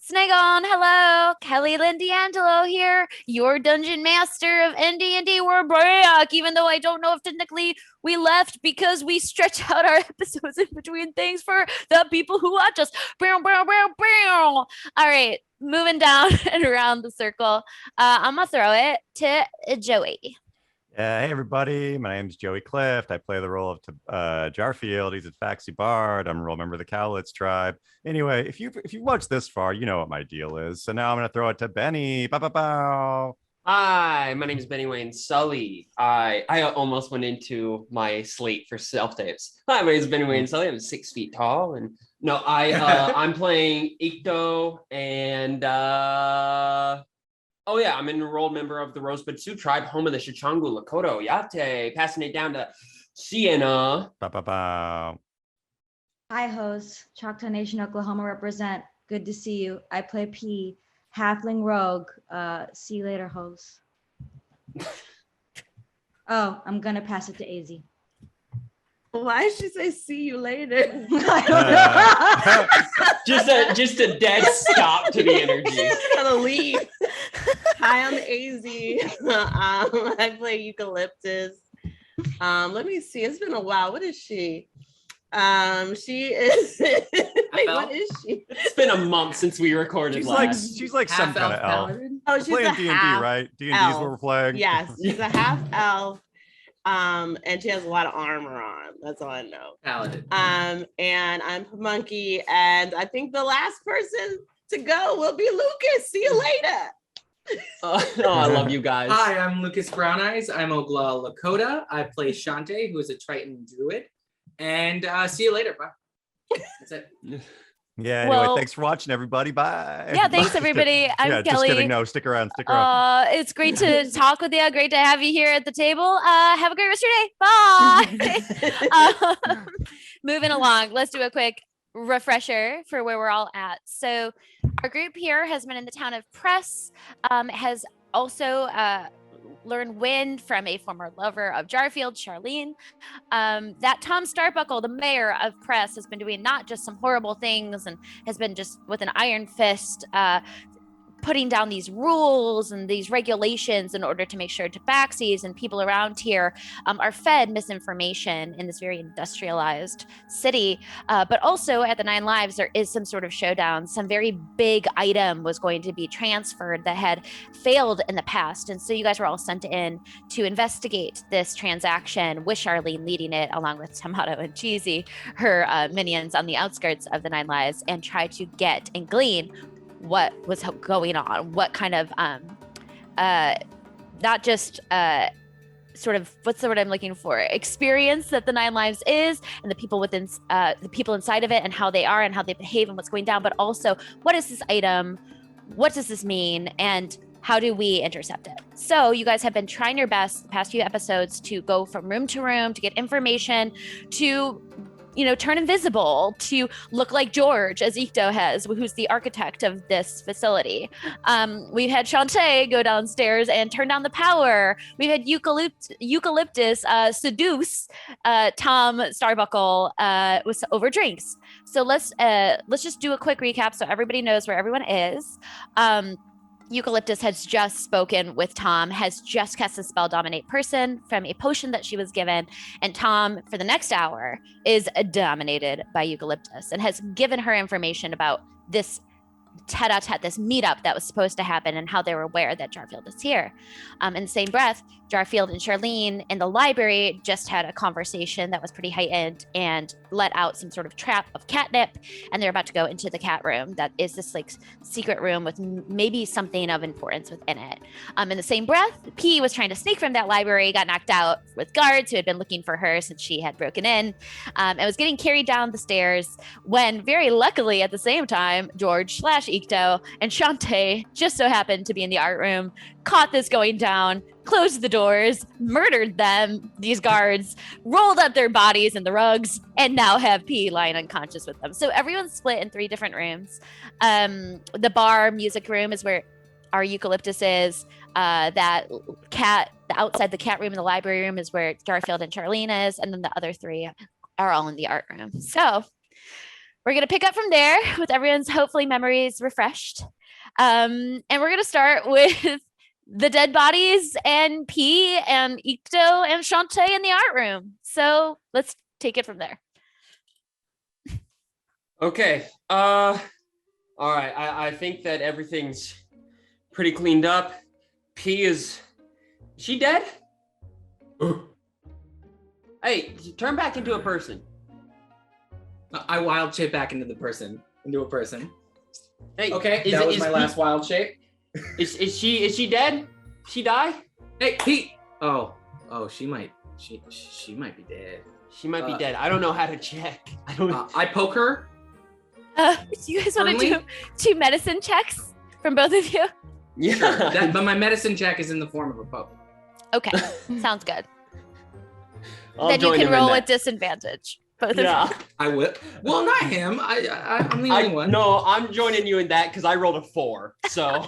Snegon, hello. Kelly Lynn D'Angelo here, your dungeon master of NDND. We're back, even though I don't know if technically we left because we stretch out our episodes in between things for the people who watch us. Bow, bow, bow, bow. All right, moving down and around the circle. I'm going to throw it to Joey. Hey everybody, my name's Joey Clift. I play the role of Jarfield. He's a Faxi Bard. I'm a role member of the Cowlitz tribe. Anyway, if you watch this far, you know what my deal is. So now I'm gonna throw it to Benny. Bow, bow, bow. Hi, my name is Benny Wayne Sully. I almost went into my slate for self tapes. Hi, my name is Benny Wayne Sully. I'm 6 feet tall, and no, I'm playing Ikto, and oh yeah, I'm an enrolled member of the Rosebud Sioux tribe, home of the Shichangu Lakota Oyate, passing it down to Siena. Bow, bow, bow. Hi, host. Choctaw Nation, Oklahoma represent. Good to see you. I play P, halfling rogue. See you later, host. Oh, I'm gonna pass it to Azie. Why did she say see you later? I don't know. Just a dead stop to the energy. She's gonna leave. Hi, I'm Azie. I play Eucalyptus. Let me see. It's been a while. What is she? She is. Wait, what is she? It's been a month since we recorded last. She's like some kind of elf. Oh, We're she's playing a D&D, half right? D&D is elf. what we're playing. Yes, she's a half elf. And she has a lot of armor on. That's all I know. Paladin. And I'm Monkey, and I think the last person to go will be Lucas. See you later. Oh, I love you guys. Hi, I'm Lucas Brown Eyes. I'm Ogla Lakota. I play Chante, who is a Triton Druid. And see you later. Bye. That's it. Yeah, anyway, thanks for watching, everybody. Bye. Yeah, thanks, everybody. I'm yeah, Kelly. Just kidding. No, stick around. Stick around. It's great to talk with you. Great to have you here at the table. Have a great rest of your day. Bye. Moving along, let's do a quick refresher for where we're all at. So our group here has been in the town of Press, has also learned wind from a former lover of Jarfield, Charlene, that Tom Starbuckle, the mayor of Press, has been doing not just some horrible things and has been just with an iron fist putting down these rules and these regulations in order to make sure tabaxis and people around here are fed misinformation in this very industrialized city. But also at the Nine Lives, there is some sort of showdown. Some very big item was going to be transferred that had failed in the past. And so you guys were all sent in to investigate this transaction with Charlene leading it, along with Tomato and Cheesy, her minions on the outskirts of the Nine Lives, and try to get and glean what was going on, what kind of not just sort of, what's the word I'm looking for, experience that the Nine Lives is, and the people within the people inside of it, and how they are and how they behave and what's going down, but also what is this item, what does this mean, and how do we intercept it? So you guys have been trying your best the past few episodes to go from room to room to get information, to turn invisible, to look like George, as Ikto has, who's the architect of this facility. We've had Chante go downstairs and turn down the power. We've had Eucalyptus seduce Tom Starbuckle with over drinks. So let's just do a quick recap so everybody knows where everyone is. Eucalyptus has just spoken with Tom, has just cast a spell Dominate Person from a potion that she was given, and Tom, for the next hour, is dominated by Eucalyptus and has given her information about this tete-a-tete, this meetup that was supposed to happen, and how they were aware that Jarfield is here. In the same breath, Jarfield and Charlene in the library just had a conversation that was pretty heightened and let out some sort of trap of catnip, and they're about to go into the cat room that is this like secret room with maybe something of importance within it. In the same breath, P was trying to sneak from that library, got knocked out with guards who had been looking for her since she had broken in, and was getting carried down the stairs when, very luckily at the same time, George / Ikto and Chante just so happened to be in the art room, caught this going down, closed the doors, murdered them, these guards, rolled up their bodies in the rugs, and now have P lying unconscious with them. So everyone's split in 3 different rooms. The bar music room is where our Eucalyptus is. That cat, the outside the cat room and the library room is where Jarfield and Charlene is. And then the other 3 are all in the art room. So we're going to pick up from there with everyone's hopefully memories refreshed. And we're going to start with the dead bodies and P and Ikto and Chante in the art room. So let's take it from there. Okay. All right. I think that everything's pretty cleaned up. P is she dead? Hey, turn back into a person. I wild shape back into a person. Hey, Okay, that was my last wild shape. Is she dead? She die? Hey, Pete. Oh, she might be dead. She might be dead. I don't know how to check. I don't. I poke her. Do you guys want to do 2 medicine checks from both of you? Yeah. Sure. But my medicine check is in the form of a poke. Okay, sounds good. I'll Then you join can him in roll that. with disadvantage. Both of Yeah. you. I will. Well, not him. I'm the only one. No, I'm joining you in that because I rolled a 4. So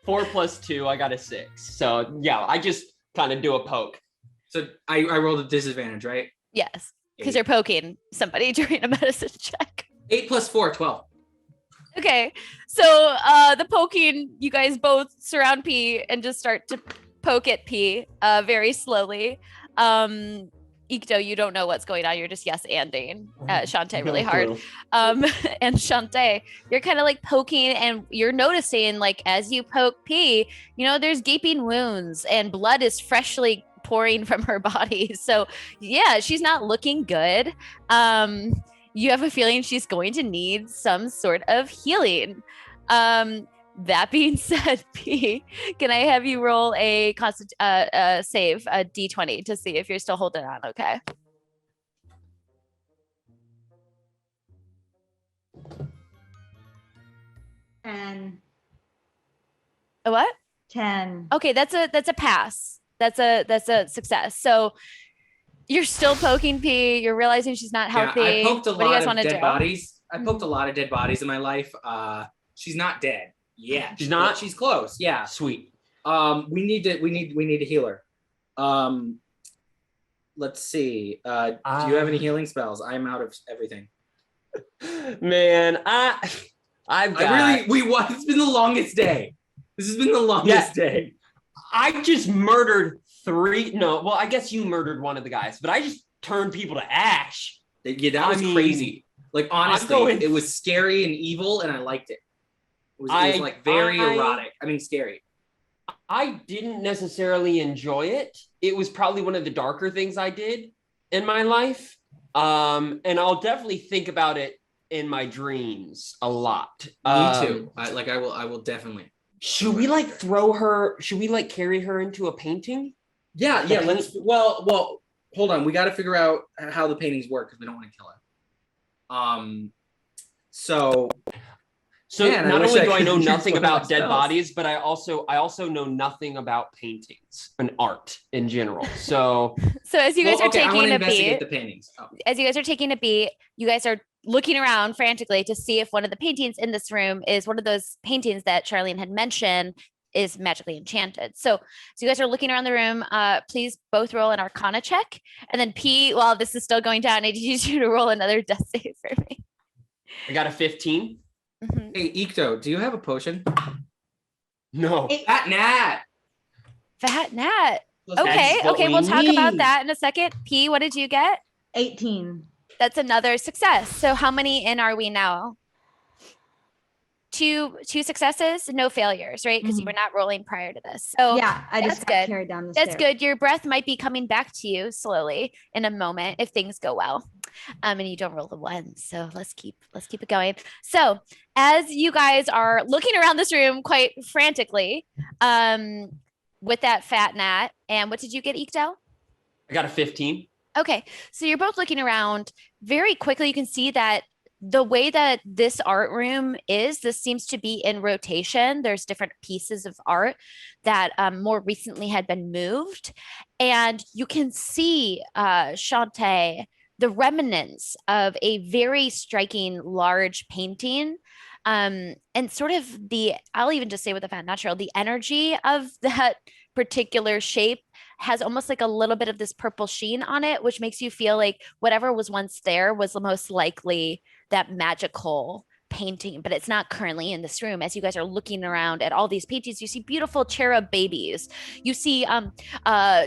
4 plus 2, I got a 6. So yeah, I just kind of do a poke. So I rolled a disadvantage, right? Yes, because 8. you're poking somebody during a medicine check. 8 plus 4, 12. Okay, so the poking, you guys both surround P and just start to poke at P very slowly. Ikto, you don't know what's going on. You're just yes-anding Chante really hard. And Chante, you're kind of like poking and you're noticing like as you poke P, there's gaping wounds and blood is freshly pouring from her body. So yeah, she's not looking good. You have a feeling she's going to need some sort of healing. That being said, P, can I have you roll a save, a D20, to see if you're still holding on? Okay. And A what? 10. Okay, that's a pass. That's a success. So you're still poking P. You're realizing she's not healthy. Yeah, I poked a What do you lot guys want of to dead do? bodies. I poked a lot of dead bodies in my life. She's not dead. Yeah, She's not? She's close. Yeah. Sweet. We need to heal her. Let's see. Do you have any healing spells? I'm out of everything. Man, I've got. It's been the longest day. This has been the longest day. I just murdered 3. No, well, I guess you murdered one of the guys, but I just turned people to ash. Yeah, that was crazy. Like honestly, it was scary and evil, and I liked it. It was like very erotic. I mean, scary. I didn't necessarily enjoy it. It was probably one of the darker things I did in my life. And I'll definitely think about it in my dreams a lot. Me too. I will definitely. Should we like throw her? Should we like carry her into a painting? Yeah. Let's. Well. Hold on. We got to figure out how the paintings work because we don't want to kill her. So Man, not only do I know use nothing one of about my dead spells. bodies, but I also know nothing about paintings and art in general. So So as you guys are I want taking to a investigate beat, the paintings. Oh. as you guys are taking a beat, you guys are looking around frantically to see if one of the paintings in this room is one of those paintings that Charlene had mentioned is magically enchanted. So you guys are looking around the room. Please both roll an Arcana check, and then P, while this is still going down, I need you to roll another death save for me. I got a 15. Mhm. Hey, Ikto, do you have a potion? No. Fat Nat. Fat Nat. That's Okay, what okay, we we'll talk about need. that in a second. P, what did you get? 18. That's another success. So how many in are we now? Two successes, no failures, right? Because you Mhm. were not rolling prior to this. So Yeah, I just that's got good. carried down the That's stairs. good. Your breath might be coming back to you slowly in a moment if things go well. And you don't roll the one. So let's keep it going. So as you guys are looking around this room quite frantically, with that fat gnat, and what did you get, Ikto? I got a 15. Okay, so you're both looking around very quickly. You can see that the way that this art room is, this seems to be in rotation. There's different pieces of art that more recently had been moved. And you can see, Chante, the remnants of a very striking large painting. And sort of I'll even just say with the fat natural, the energy of that particular shape has almost like a little bit of this purple sheen on it, which makes you feel like whatever was once there was most likely that magical painting, but it's not currently in this room. As you guys are looking around at all these paintings, you see beautiful cherub babies. You see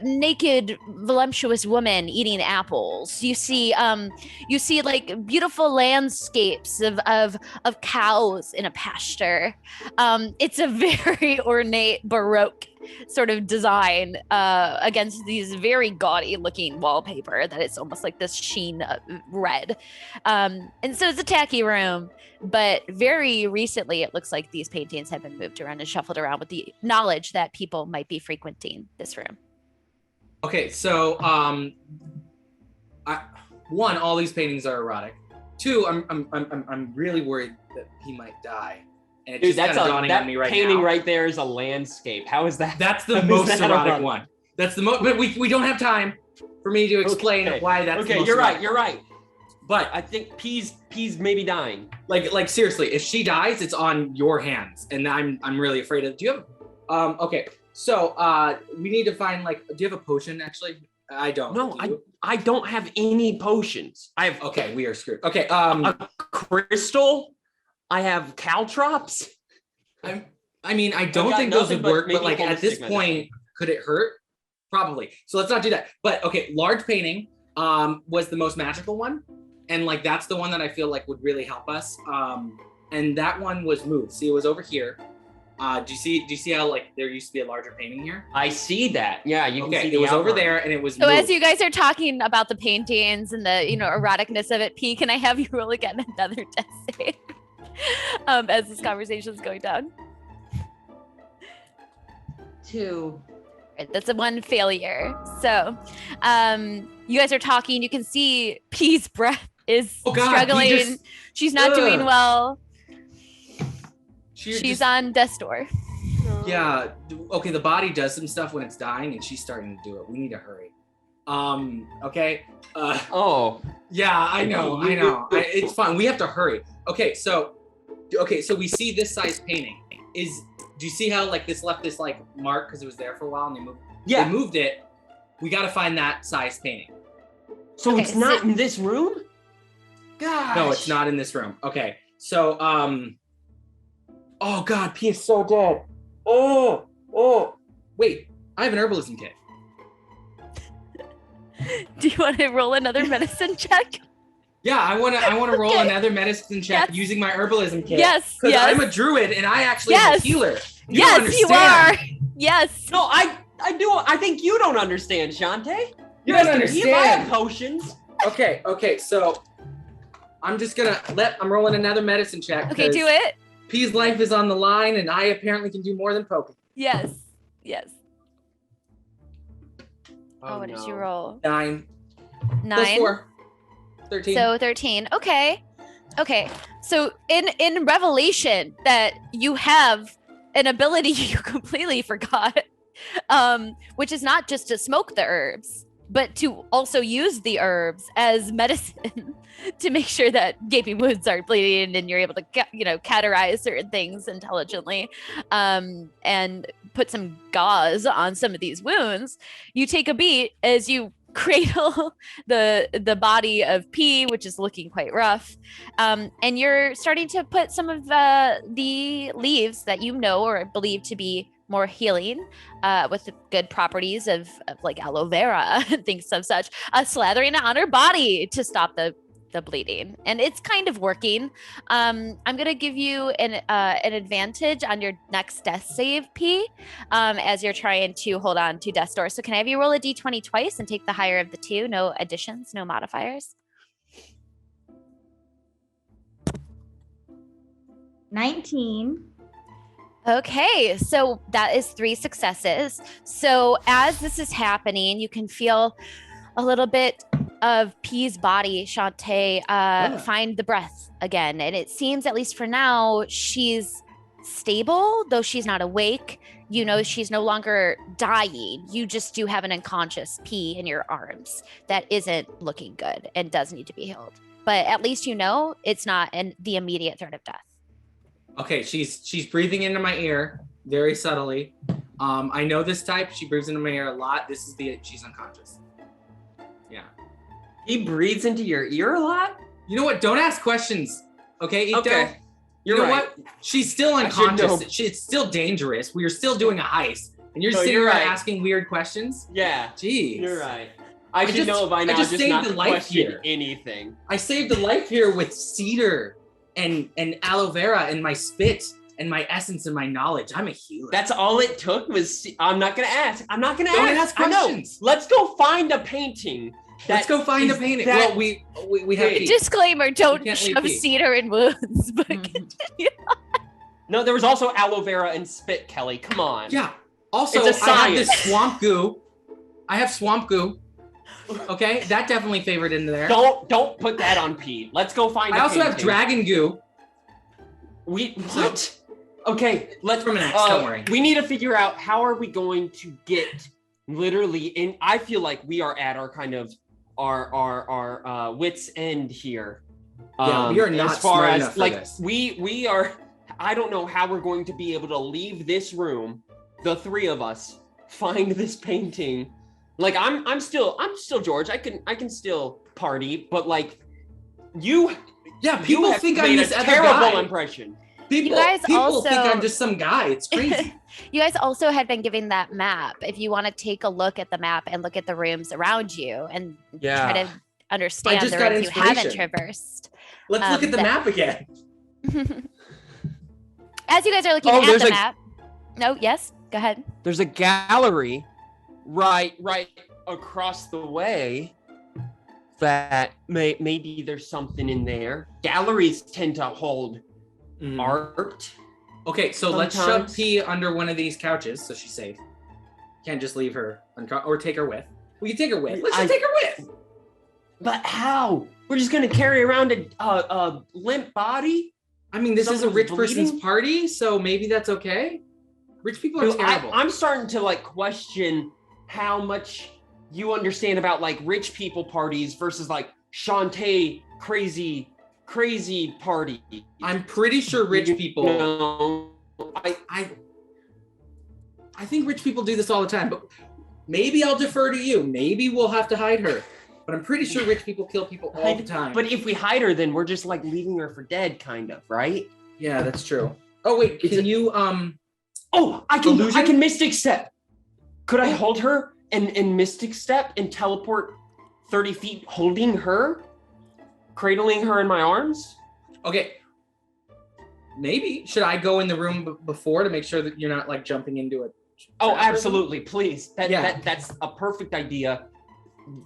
naked, voluptuous women eating apples. You see like beautiful landscapes of cows in a pasture. It's a very ornate Baroque sort of design against these very gaudy looking wallpaper that it's almost like this sheen red. And so it's a tacky room, but very recently it looks like these paintings have been moved around and shuffled around with the knowledge that people might be frequenting this room. Okay, so one, all these paintings are erotic. Two, I'm really worried that he might die. And it's Dude, just kind of dawning on me right painting now. right there is a landscape. How is that? That's the most erotic one. That's the most, but we don't have time for me to explain why that's the most you're erotic right, you're right. But I think P's maybe dying. Like seriously, if she dies, it's on your hands, and I'm really afraid of. Do you have? Okay, so we need to find do you have a potion? Actually, I don't. No, I don't have any potions. I have. Okay, we are screwed. Okay, a crystal. I have caltrops. I mean, I don't think those would work, but like at this point, could it hurt? Probably. So let's not do that. But okay, large painting was the most magical one. And like, that's the one that I feel like would really help us. And that one was moved. See, it was over here. Do you see how like there used to be a larger painting here? I see that. Yeah, you can see it was outline. over there and it was So moved. as you guys are talking about the paintings and the, eroticness of it, P, can I have you roll again another death save? As this conversation is going down. 2. Right, that's a 1 failure. So you guys are talking, you can see P's breath is struggling. She's not doing well. She's on death's door. Yeah. Okay, the body does some stuff when it's dying and she's starting to do it. We need to hurry. Okay. Yeah, I know. It's fine. We have to hurry. Okay, so we see this size painting. Do you see how like this left this like mark because it was there for a while and they moved? Yeah. They moved it. We got to find that size painting. So it's not in this room? Gosh. No, it's not in this room. Okay. So oh God, P is so dead. Oh. Wait, I have an herbalism kit. Do you want to roll another medicine check? Yeah, I want to roll another medicine check using my herbalism kit. Yes. Because I'm a druid and I actually am a healer. You don't understand. You are. Yes. No, I do. I think you don't understand, Chante. You don't understand. I have potions. Okay. So I'm just gonna I'm rolling another medicine check. Okay, do it. P's life is on the line, and I apparently can do more than poking. Yes. Oh, what did you roll? 9. 9. Plus 4. 13. So 13. Okay. So in Revelation that you have an ability you completely forgot, which is not just to smoke the herbs, but to also use the herbs as medicine to make sure that gaping wounds aren't bleeding and you're able to cauterize certain things intelligently, and put some gauze on some of these wounds. You take a beat as you cradle the body of P, which is looking quite rough, and you're starting to put some of the leaves that or believe to be more healing, with the good properties of like aloe vera and things of such, slathering it on her body to stop the bleeding, and it's kind of working. I'm gonna give you an advantage on your next death save, P, as you're trying to hold on to death's door. So can I have you roll a d20 twice and take the higher of the two? No additions, no modifiers. 19. Okay, so that is 3 successes. So as this is happening, you can feel a little bit of P's body, Chante, find the breath again. And it seems, at least for now, she's stable, though she's not awake. She's no longer dying. You just do have an unconscious P in your arms that isn't looking good and does need to be healed. But at least it's not the immediate threat of death. Okay, she's breathing into my ear very subtly. I know this type. She breathes into my ear a lot. This is she's unconscious. Yeah. He breathes into your ear a lot? You know what? Don't ask questions. Okay, Ikto? Okay. You You're know right. what? She's still I should know. unconscious. It's still dangerous. We are still doing a heist. And you're No, sitting you're there right. asking weird questions? Yeah. Jeez. You're right. I should know by now just saved not the to life question here. anything. I saved a life here with cedar and aloe vera and my spit and my essence and my knowledge. I'm a healer. That's all it took was. I'm not gonna ask. I'm not gonna Don't ask. ask I know. questions. Let's go find a painting. Let's go find a painting. Well, we have Wait. Pete. Disclaimer: don't can't leave shove Pete. cedar in wounds. But continue. No, there was also aloe vera and spit, Kelly. Come on. Yeah. Also, It's a I have this science. swamp goo. I have swamp goo. Okay, that definitely favored in there. Don't put that on Pete. Let's go find. I a also have painting. dragon goo. What? Okay, let's From an axe, don't worry. We need to figure out how are we going to get literally in. I feel like we are at our kind of our wits end here. Yeah, we are not as far smart as enough for like this. we are. I don't know how we're going to be able to leave this room, the three of us, find this painting. Like I'm still George. I can still party, but like you. Yeah, people you have think I'm made this a other terrible guy. impression. People, guys people also- think I'm just some guy. It's crazy. You guys also had been given that map. If you want to take a look at the map and look at the rooms around you and try to understand just the got rooms you haven't inspiration. traversed. Let's look at the map again. As you guys are looking Oh, at there's the a- map. No, yes, go ahead. There's a gallery right across the way that maybe there's something in there. Galleries tend to hold art. Okay, so let's shove Sometimes. P under one of these couches so she's safe. Can't just leave her or take her with. We can take her with. Let's just take her with. But how? We're just gonna carry around a limp body? I mean, this is a Someone's rich bleeding? person's party, so maybe that's okay. Rich people are Dude, terrible. I'm starting to like question how much you understand about like rich people parties versus like Chante crazy party. I'm pretty sure rich people. No, I think rich people do this all the time, but maybe I'll defer to you. Maybe we'll have to hide her. But I'm pretty sure rich people kill people all the time. But if we hide her, then we're just like leaving her for dead, kind of, right? yeah, that's true. Oh wait, can you Oh, I can Illusion? Mystic Step. Could I hold her and Mystic Step and teleport 30 feet, holding her, cradling her in my arms? Okay. Maybe. Should I go in the room before to make sure that you're not like jumping into it? Oh, absolutely, please. That's a perfect idea.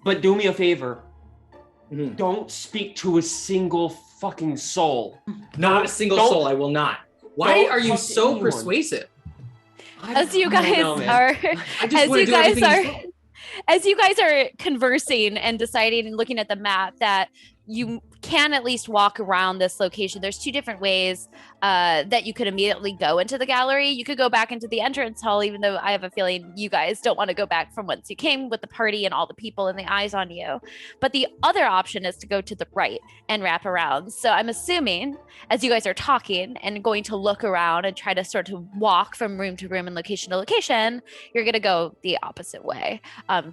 But do me a favor. Mhm. Don't speak to a single fucking soul. Not a single Don't- soul. I will not. Why don't are you talk to so anyone. persuasive? As you I don't guys know, man. are I just as want to you do guys everything you are say. as you guys are conversing and deciding and looking at the map that you can at least walk around this location. There's two different ways that you could immediately go into the gallery. You could go back into the entrance hall, even though I have a feeling you guys don't want to go back from whence you came with the party and all the people and the eyes on you. But the other option is to go to the right and wrap around. So I'm assuming as you guys are talking and going to look around and try to sort of walk from room to room and location to location, you're going to go the opposite way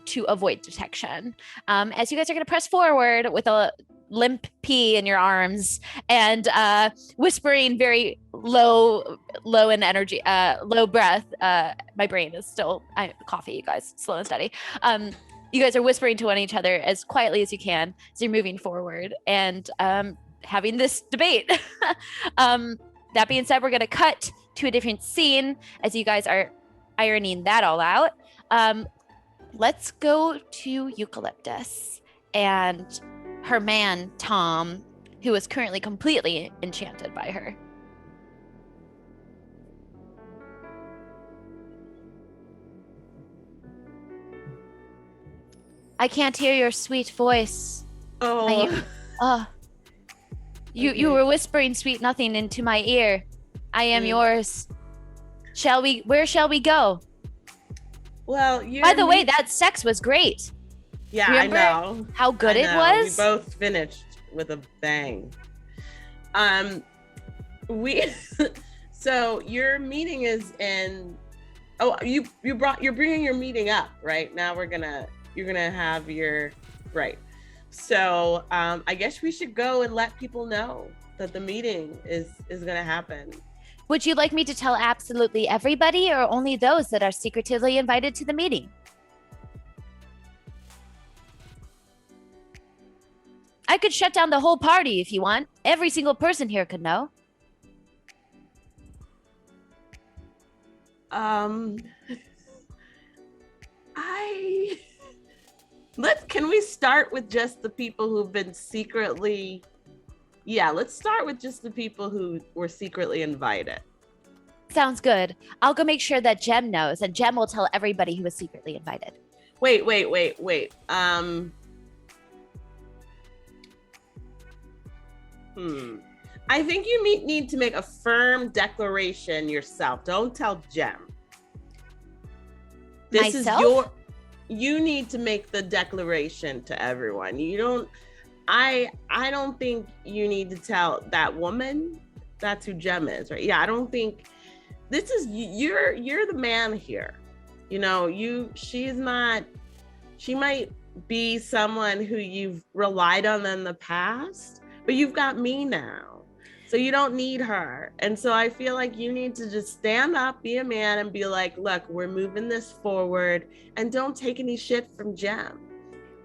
to avoid detection. As you guys are going to press forward with a limp pea in your arms and whispering very low in energy, low breath. My brain is still coffee, you guys, slow and steady. You guys are whispering to one each other as quietly as you can as you're moving forward and having this debate. That being said, we're going to cut to a different scene as you guys are ironing that all out. Let's go to Eucalyptus and her man, Tom, who is currently completely enchanted by her. I can't hear your sweet voice. Oh, You were whispering sweet nothing into my ear. I am yours. Where shall we go? well, you. By the way, that sex was great. yeah, remember I know. How good I it know. was? We both finished with a bang. We. So your meeting is in. Oh, you're bringing your meeting up right now. You're gonna have your right. So I guess we should go and let people know that the meeting is going to happen. Would you like me to tell absolutely everybody or only those that are secretively invited to the meeting? I could shut down the whole party if you want. Every single person here could know. Can we start with just the people who've been secretly? Yeah, let's start with just the people who were secretly invited. Sounds good. I'll go make sure that Jem knows, and Jem will tell everybody who was secretly invited. Wait. I think you need to make a firm declaration yourself. Don't tell Jem. You need to make the declaration to everyone. I don't think you need to tell that woman. That's who Jem is, right? Yeah, I don't think you're the man here. She might be someone who you've relied on in the past, but you've got me now. So you don't need her. And so I feel like you need to just stand up, be a man, and be like, look, we're moving this forward, and don't take any shit from Jem.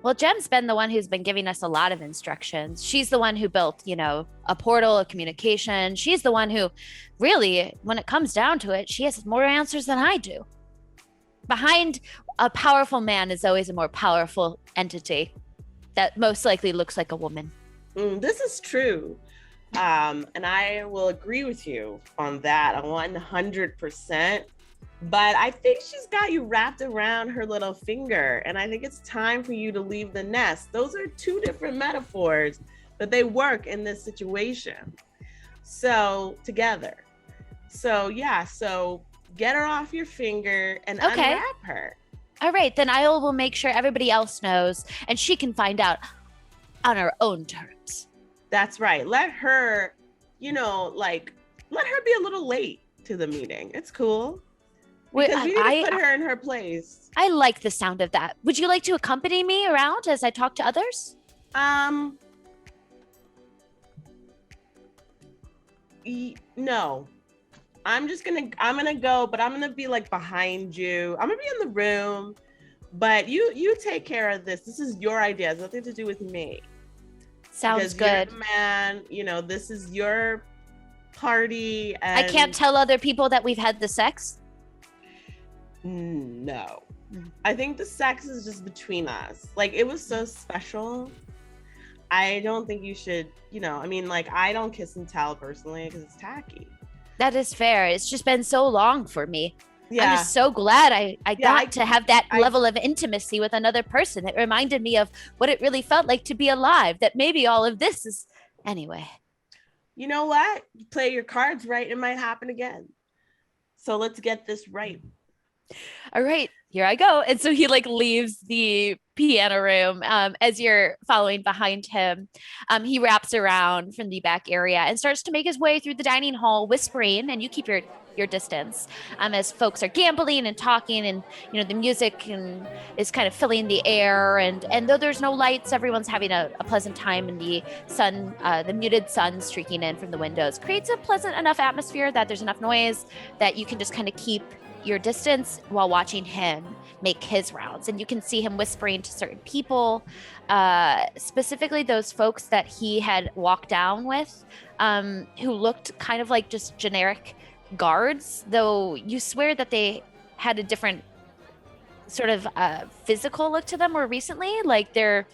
Well, Jem's been the one who's been giving us a lot of instructions. She's the one who built, a portal of communication. She's the one who really, when it comes down to it, she has more answers than I do. Behind a powerful man is always a more powerful entity that most likely looks like a woman. This is true. And I will agree with you on that 100%. But I think she's got you wrapped around her little finger. And I think it's time for you to leave the nest. Those are two different metaphors, but they work in this situation. So together. So get her off your finger and unwrap her. All right, then I will make sure everybody else knows and she can find out on her own terms. That's right. Let her, let her be a little late to the meeting. It's cool. Because we need to put her in her place. I like the sound of that. Would you like to accompany me around as I talk to others? No. I'm gonna go, but I'm gonna be like behind you. I'm gonna be in the room, but you take care of this. This is your idea. It's nothing to do with me. Sounds good. Man, this is your party. And I can't tell other people that we've had the sex? No. I think the sex is just between us. Like, it was so special. I don't think you should, I don't kiss and tell personally because it's tacky. That is fair. It's just been so long for me. Yeah. I'm just so glad I got to have that level of intimacy with another person. It reminded me of what it really felt like to be alive, that maybe all of this is... Anyway. You know what? You play your cards right, it might happen again. So let's get this right. All right, here I go. And so he leaves the piano room. As you're following behind him, he wraps around from the back area and starts to make his way through the dining hall, whispering, and you keep your distance as folks are gambling and talking, and the music is kind of filling the air, and though there's no lights, everyone's having a pleasant time, and the sun, the muted sun streaking in from the windows creates a pleasant enough atmosphere that there's enough noise that you can just kind of keep your distance while watching him make his rounds. And you can see him whispering to certain people, specifically those folks that he had walked down with, who looked kind of like just generic guards, though you swear that they had a different sort of physical look to them more recently, like their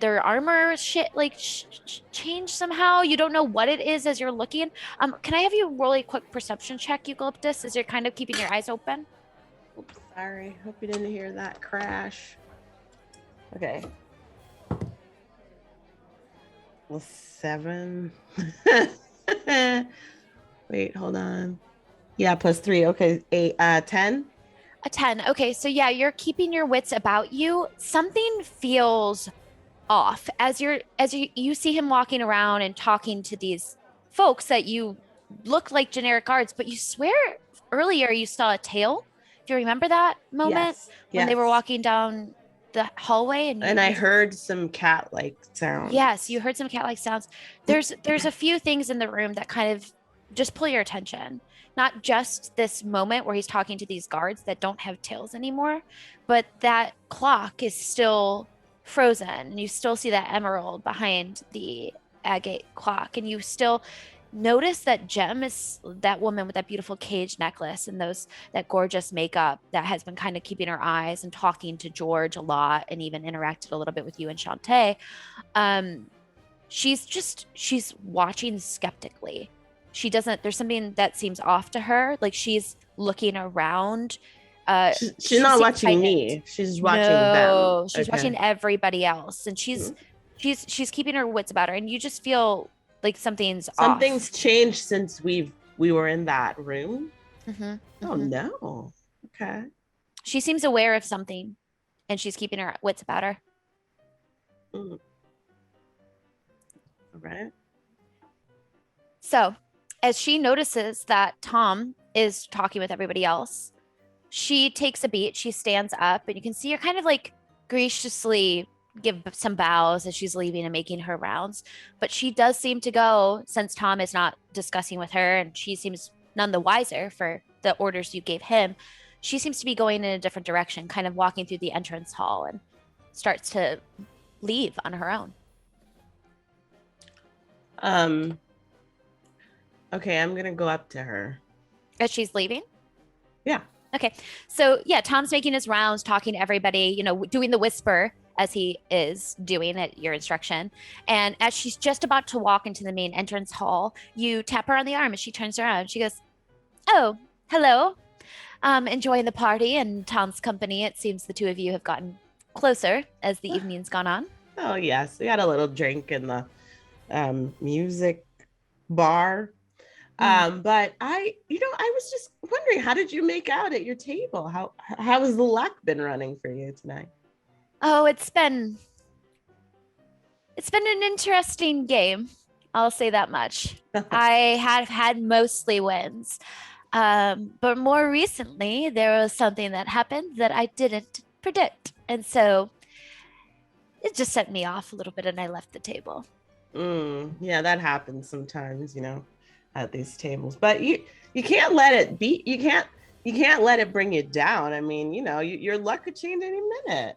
armor changed somehow. You don't know what it is as you're looking. Can I have you roll a quick perception check, Eucalyptus, as you're kind of keeping your eyes open? Oops, sorry. Hope you didn't hear that crash. Okay. Well, 7. Wait, hold on. Yeah, +3. Okay, 8. 10. A 10. Okay, so yeah, you're keeping your wits about you. Something feels off as you see him walking around and talking to these folks that you look like generic guards, but you swear earlier you saw a tail. Do you remember that moment when they were walking down the hallway, and I heard some cat-like sounds. Yes, you heard some cat-like sounds. There's a few things in the room that kind of just pull your attention. Not just this moment where he's talking to these guards that don't have tails anymore, but that clock is still frozen, and you still see that emerald behind the agate clock, and you still notice that Gem is that woman with that beautiful cage necklace and that gorgeous makeup that has been kind of keeping her eyes and talking to George a lot, and even interacted a little bit with you and Chante. She's watching skeptically. There's something that seems off to her. Like she's looking around. She's not watching me. She's watching them. She's watching everybody else, and she's keeping her wits about her, and you just feel like something's off. Changed since we were in that room. Mm-hmm. Oh no. Okay. She seems aware of something, and she's keeping her wits about her. All right. So, as she notices that Tom is talking with everybody else, she takes a beat. She stands up, and you can see her kind of like graciously give some bows as she's leaving and making her rounds. But she does seem to go, since Tom is not discussing with her, and she seems none the wiser for the orders you gave him. She seems to be going in a different direction, kind of walking through the entrance hall, and starts to leave on her own. Okay, I'm gonna go up to her. As she's leaving? Yeah. Okay. So yeah, Tom's making his rounds, talking to everybody, doing the whisper as he is doing at your instruction. And as she's just about to walk into the main entrance hall, you tap her on the arm and she turns around. She goes, "Oh, hello. Enjoying the party and Tom's company. It seems the two of you have gotten closer as the evening's gone on." Oh yes, we had a little drink in the music bar. But I was just wondering, how did you make out at your table? How has the luck been running for you tonight? Oh, it's been an interesting game. I'll say that much. I have had mostly wins. But more recently, there was something that happened that I didn't predict. And so it just set me off a little bit, and I left the table. Yeah, that happens sometimes, at these tables. But you can't let it be. You can't let it bring you down. I mean, your luck could change any minute.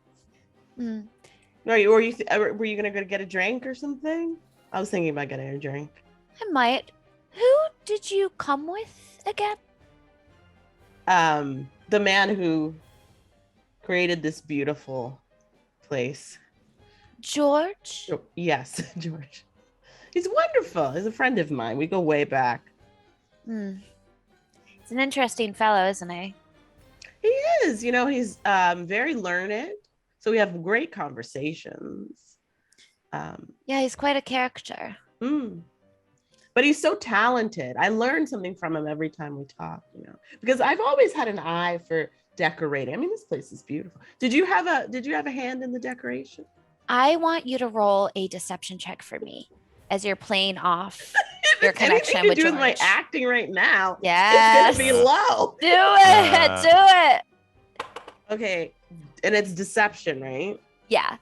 Were you gonna go get a drink or something? I was thinking about getting a drink. I might. Who did you come with again? The man who created this beautiful place. George? Yes, George. He's wonderful. He's a friend of mine. We go way back. He's an interesting fellow, isn't he? He is. He's very learned. So we have great conversations. Yeah, he's quite a character. But he's so talented. I learn something from him every time we talk, because I've always had an eye for decorating. I mean, this place is beautiful. Did you have a hand in the decoration? I want you to roll a deception check for me as you're playing off your connection with George. With my acting right now. Yes. It's gonna be low. Do it. Do it. Okay. And it's deception, right? Yeah.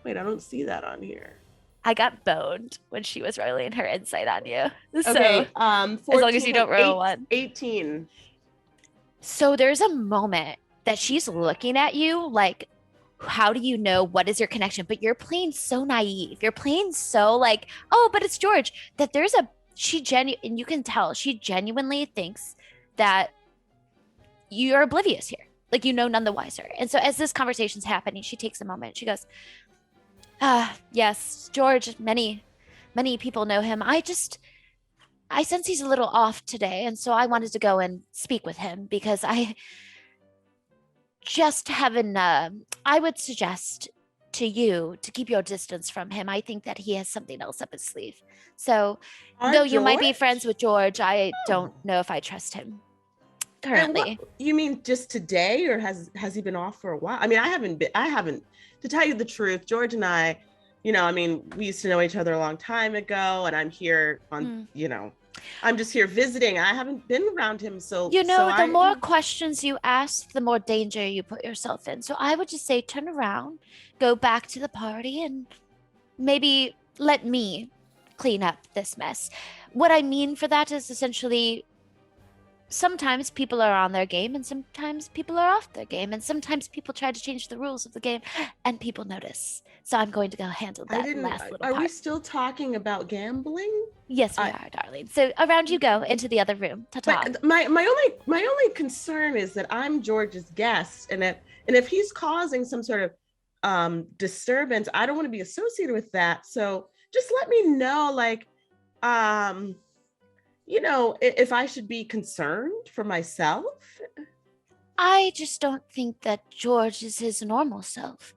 Wait, I don't see that on here. I got boned when she was rolling her insight on you. So, okay. 14, as long as you don't roll one. 18. So there's a moment that she's looking at you like, how do you know what is your connection? But you're playing so naive. You're playing so like, oh, but it's George. That there's and you can tell she genuinely thinks that you're oblivious here. Like, none the wiser. And so as this conversation's happening, she takes a moment. She goes, yes, George, many people know him. I sense he's a little off today. And so I wanted to go and speak with him because I would suggest to you to keep your distance from him. I think that he has something else up his sleeve. So though you might be friends with George, I don't know if I trust him currently. You mean just today, or has he been off for a while? I mean, I haven't, to tell you the truth, George and I, we used to know each other a long time ago, and I'm here on, I'm just here visiting. I haven't been around him, so the more questions you ask, the more danger you put yourself in. So I would just say turn around, go back to the party, and maybe let me clean up this mess. What I mean for that is essentially sometimes people are on their game and sometimes people are off their game, and sometimes people try to change the rules of the game and people notice. So I'm going to go handle that last little part. Are we still talking about gambling? Yes, we are, darling. So around you go into the other room. Ta-ta. But my only concern is that I'm George's guest, and if he's causing some sort of disturbance, I don't want to be associated with that. So just let me know, like, if I should be concerned for myself. I just don't think that George is his normal self.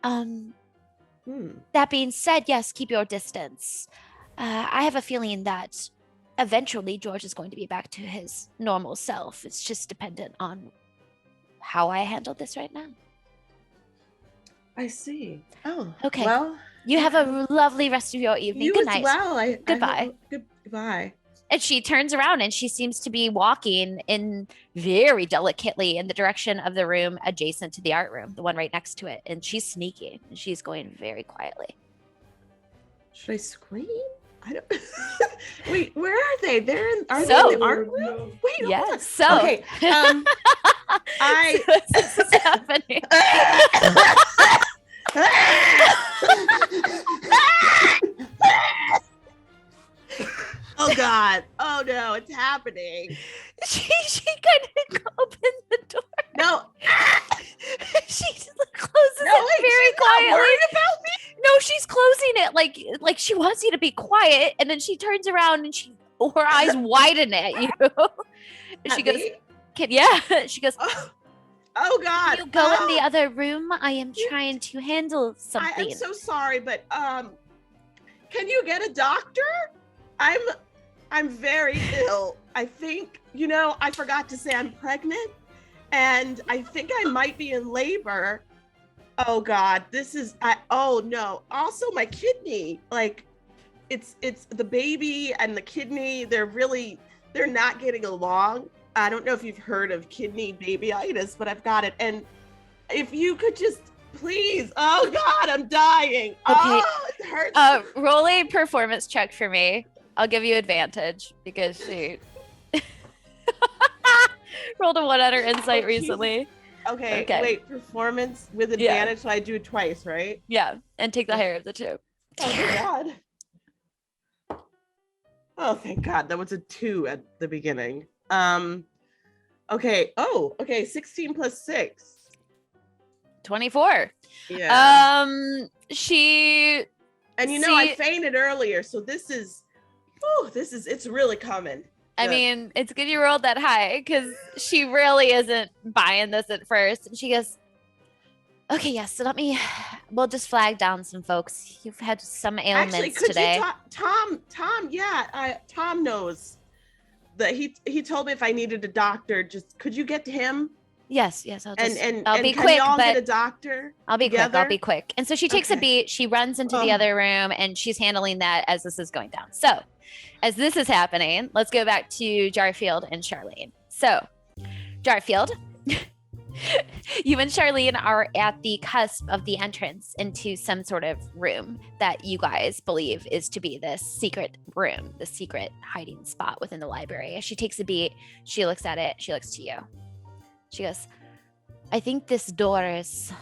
That being said, yes, keep your distance. I have a feeling that eventually George is going to be back to his normal self. It's just dependent on how I handle this right now. I see. Oh, okay. Well, you have a lovely rest of your evening. Good night. Well, goodbye. Goodbye. And she turns around and she seems to be walking in very delicately in the direction of the room adjacent to the art room, the one right next to it. And she's sneaky and she's going very quietly. Should I scream? I don't. Wait, where are they? Are they in the art room? Wait, yes. So okay. This is happening. Oh God! Oh no! It's happening. She kind of opened the door. No, she closes it very quietly. Not worried about me? No, she's closing it like she wants you to be quiet, and then she turns around and her eyes widen at you. She goes, She goes. Oh God! You go in the other room. I am trying to handle something. I'm so sorry, but can you get a doctor? I'm very ill. I think, I forgot to say I'm pregnant, and I think I might be in labor. Oh God, oh no. Also my kidney, like it's the baby and the kidney, they're not getting along. I don't know if you've heard of kidney babyitis, but I've got it. And if you could just please, oh God, I'm dying. Okay. Oh, it hurts. Roll a performance check for me. I'll give you advantage because she rolled a 1 on her insight recently. Okay, wait, performance with advantage, so I do it twice, right? Yeah, and take the higher of the two. Oh my God. Oh, thank God, that was a 2 at the beginning. Okay, 16 plus 6. 24. Yeah. She... And I fainted earlier, so it's really coming. I mean, it's good you rolled that high because she really isn't buying this at first. And she goes, okay, yes, so we'll just flag down some folks. You've had some ailments today. Tom, Tom knows that he told me if I needed a doctor, could you get to him? Yes, I'll be can quick. Y'all get a doctor? I'll be quick. And so she takes a beat. She runs into the other room, and she's handling that as this is going down. So, as this is happening, let's go back to Jarfield and Charlene. So, Jarfield, you and Charlene are at the cusp of the entrance into some sort of room that you guys believe is to be this secret room, the secret hiding spot within the library. As she takes a beat, she looks at it. She looks to you. She goes, I think this door is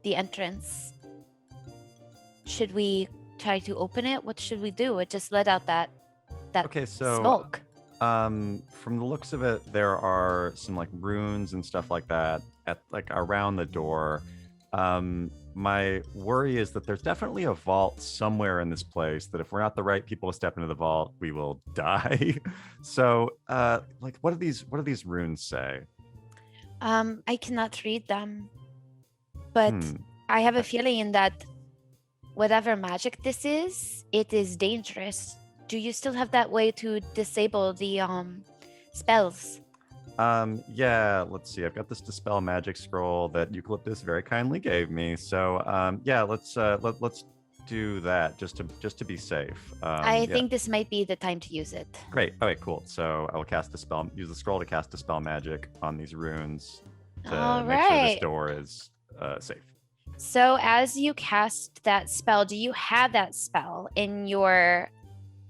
the entrance. Should we try to open it? What should we do? It just let out that smoke. From the looks of it, there are some like runes and stuff like that at like around the door. My worry is that there's definitely a vault somewhere in this place that if we're not the right people to step into the vault, we will die. So, what do these runes say? I cannot read them, but I have a feeling that whatever magic this is, it is dangerous. Do you still have that way to disable the spells? Yeah, let's see. I've got this dispel magic scroll that Eucalyptus very kindly gave me. So, let's do that just to be safe. I think this might be the time to use it. Great. Okay, cool. So I will cast a spell. Use the scroll to cast a spell magic on these runes to make sure this door is safe. So as you cast that spell, do you have that spell in your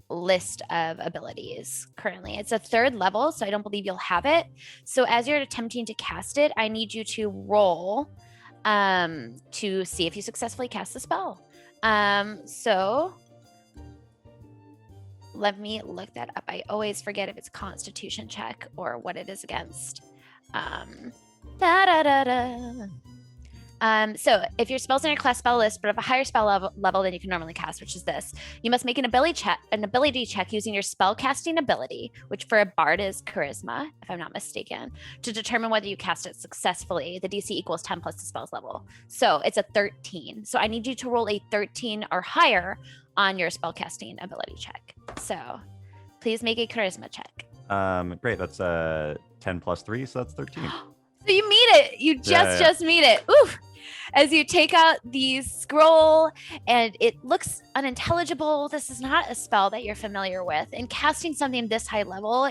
list of abilities currently? It's a 3rd level, so I don't believe you'll have it. So as you're attempting to cast it, I need you to roll to see if you successfully cast the spell. So let me look that up. I always forget if it's a Constitution check or what it is against. So if your spell's in your class spell list, but of a higher spell level than you can normally cast, which is this, you must make an ability check using your spell casting ability, which for a bard is charisma, if I'm not mistaken, to determine whether you cast it successfully. The DC equals 10 plus the spell's level. So it's a 13. So I need you to roll a 13 or higher on your spell casting ability check. So please make a charisma check. Great. That's 10 plus 3, so that's 13. So you meet it. You just meet it. Oof. As you take out the scroll and it looks unintelligible. This is not a spell that you're familiar with. And casting something this high level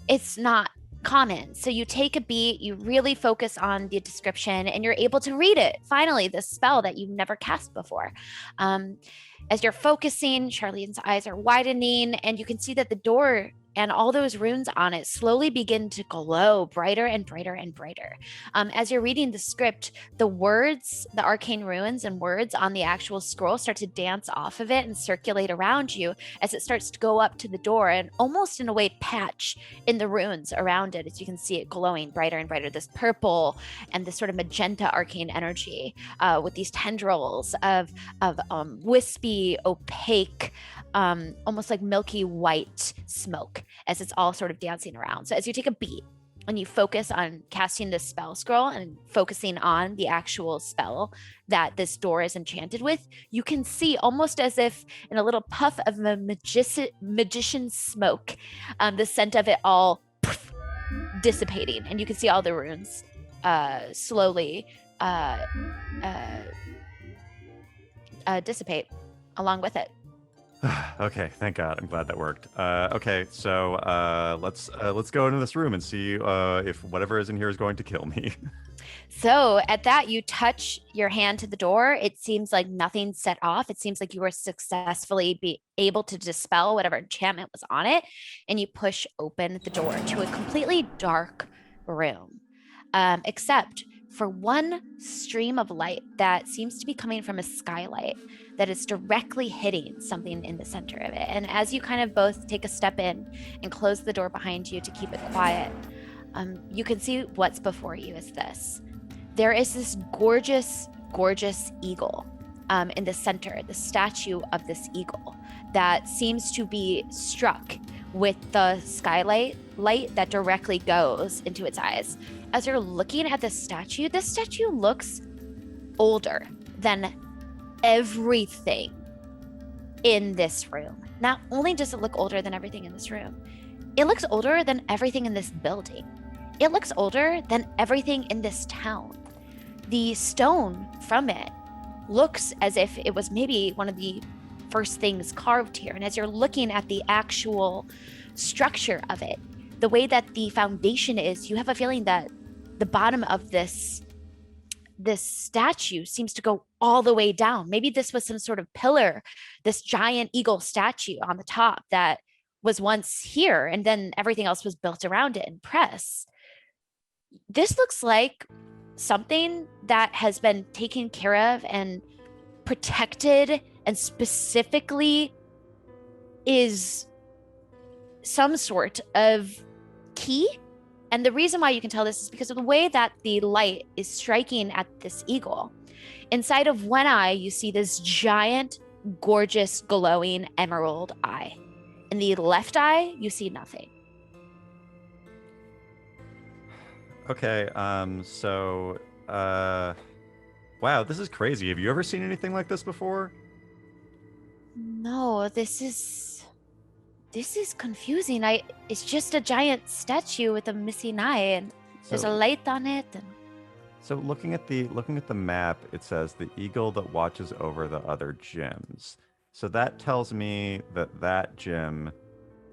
it's not common. So you take a beat, you really focus on the description, and you're able to read it. Finally, this spell that you've never cast before. As you're focusing, Charlene's eyes are widening, and you can see that the door and all those runes on it slowly begin to glow brighter and brighter and brighter. As you're reading the script, the words, the arcane runes and words on the actual scroll start to dance off of it and circulate around you as it starts to go up to the door and almost in a way patch in the runes around it, as you can see it glowing brighter and brighter, this purple and this sort of magenta arcane energy with these tendrils of wispy, opaque, almost like milky white smoke as it's all sort of dancing around. So as you take a beat and you focus on casting this spell scroll and focusing on the actual spell that this door is enchanted with, you can see almost as if in a little puff of a magician smoke, the scent of it all dissipating, and you can see all the runes slowly dissipate along with it. Okay, thank God. I'm glad that worked. Okay, so let's go into this room and see if whatever is in here is going to kill me. So at that, you touch your hand to the door. It seems like nothing's set off. It seems like you were successfully able to dispel whatever enchantment was on it, and you push open the door to a completely dark room, except for one stream of light that seems to be coming from a skylight that is directly hitting something in the center of it. And as you kind of both take a step in and close the door behind you to keep it quiet, you can see what's before you is this. There is this gorgeous, gorgeous eagle in the center, the statue of this eagle that seems to be struck with the skylight light that directly goes into its eyes. As you're looking at this statue looks older than everything in this room. Not only does it look older than everything in this room, it looks older than everything in this building. It looks older than everything in this town. The stone from it looks as if it was maybe one of the first things carved here. And as you're looking at the actual structure of it, the way that the foundation is, you have a feeling that the bottom of this statue seems to go all the way down. Maybe this was some sort of pillar, this giant eagle statue on the top that was once here, and then everything else was built around it in press. This looks like something that has been taken care of and protected, and specifically is some sort of key. And the reason why you can tell this is because of the way that the light is striking at this eagle. Inside of one eye, you see this giant, gorgeous, glowing emerald eye. In the left eye, you see nothing. Okay, wow, this is crazy. Have you ever seen anything like this before? No, this is confusing. It's just a giant statue with a missing eye, and there's a light on it. And... So looking at the map, it says the eagle that watches over the other gyms. So that tells me that gym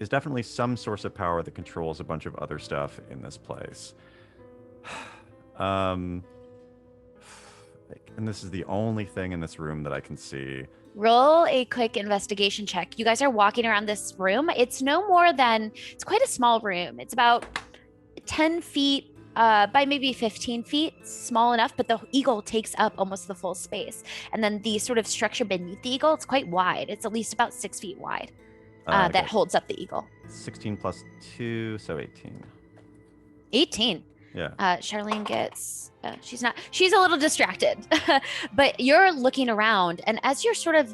is definitely some source of power that controls a bunch of other stuff in this place. And this is the only thing in this room that I can see. Roll a quick investigation check. You guys are walking around this room. It's quite a small room. It's about 10 feet by maybe 15 feet, small enough, but the eagle takes up almost the full space. And then the sort of structure beneath the eagle, it's quite wide. It's at least about 6 feet wide that holds up the eagle. 16 plus 2, so 18. 18. Yeah. Charlene gets, she's a little distracted, but you're looking around, and as you're sort of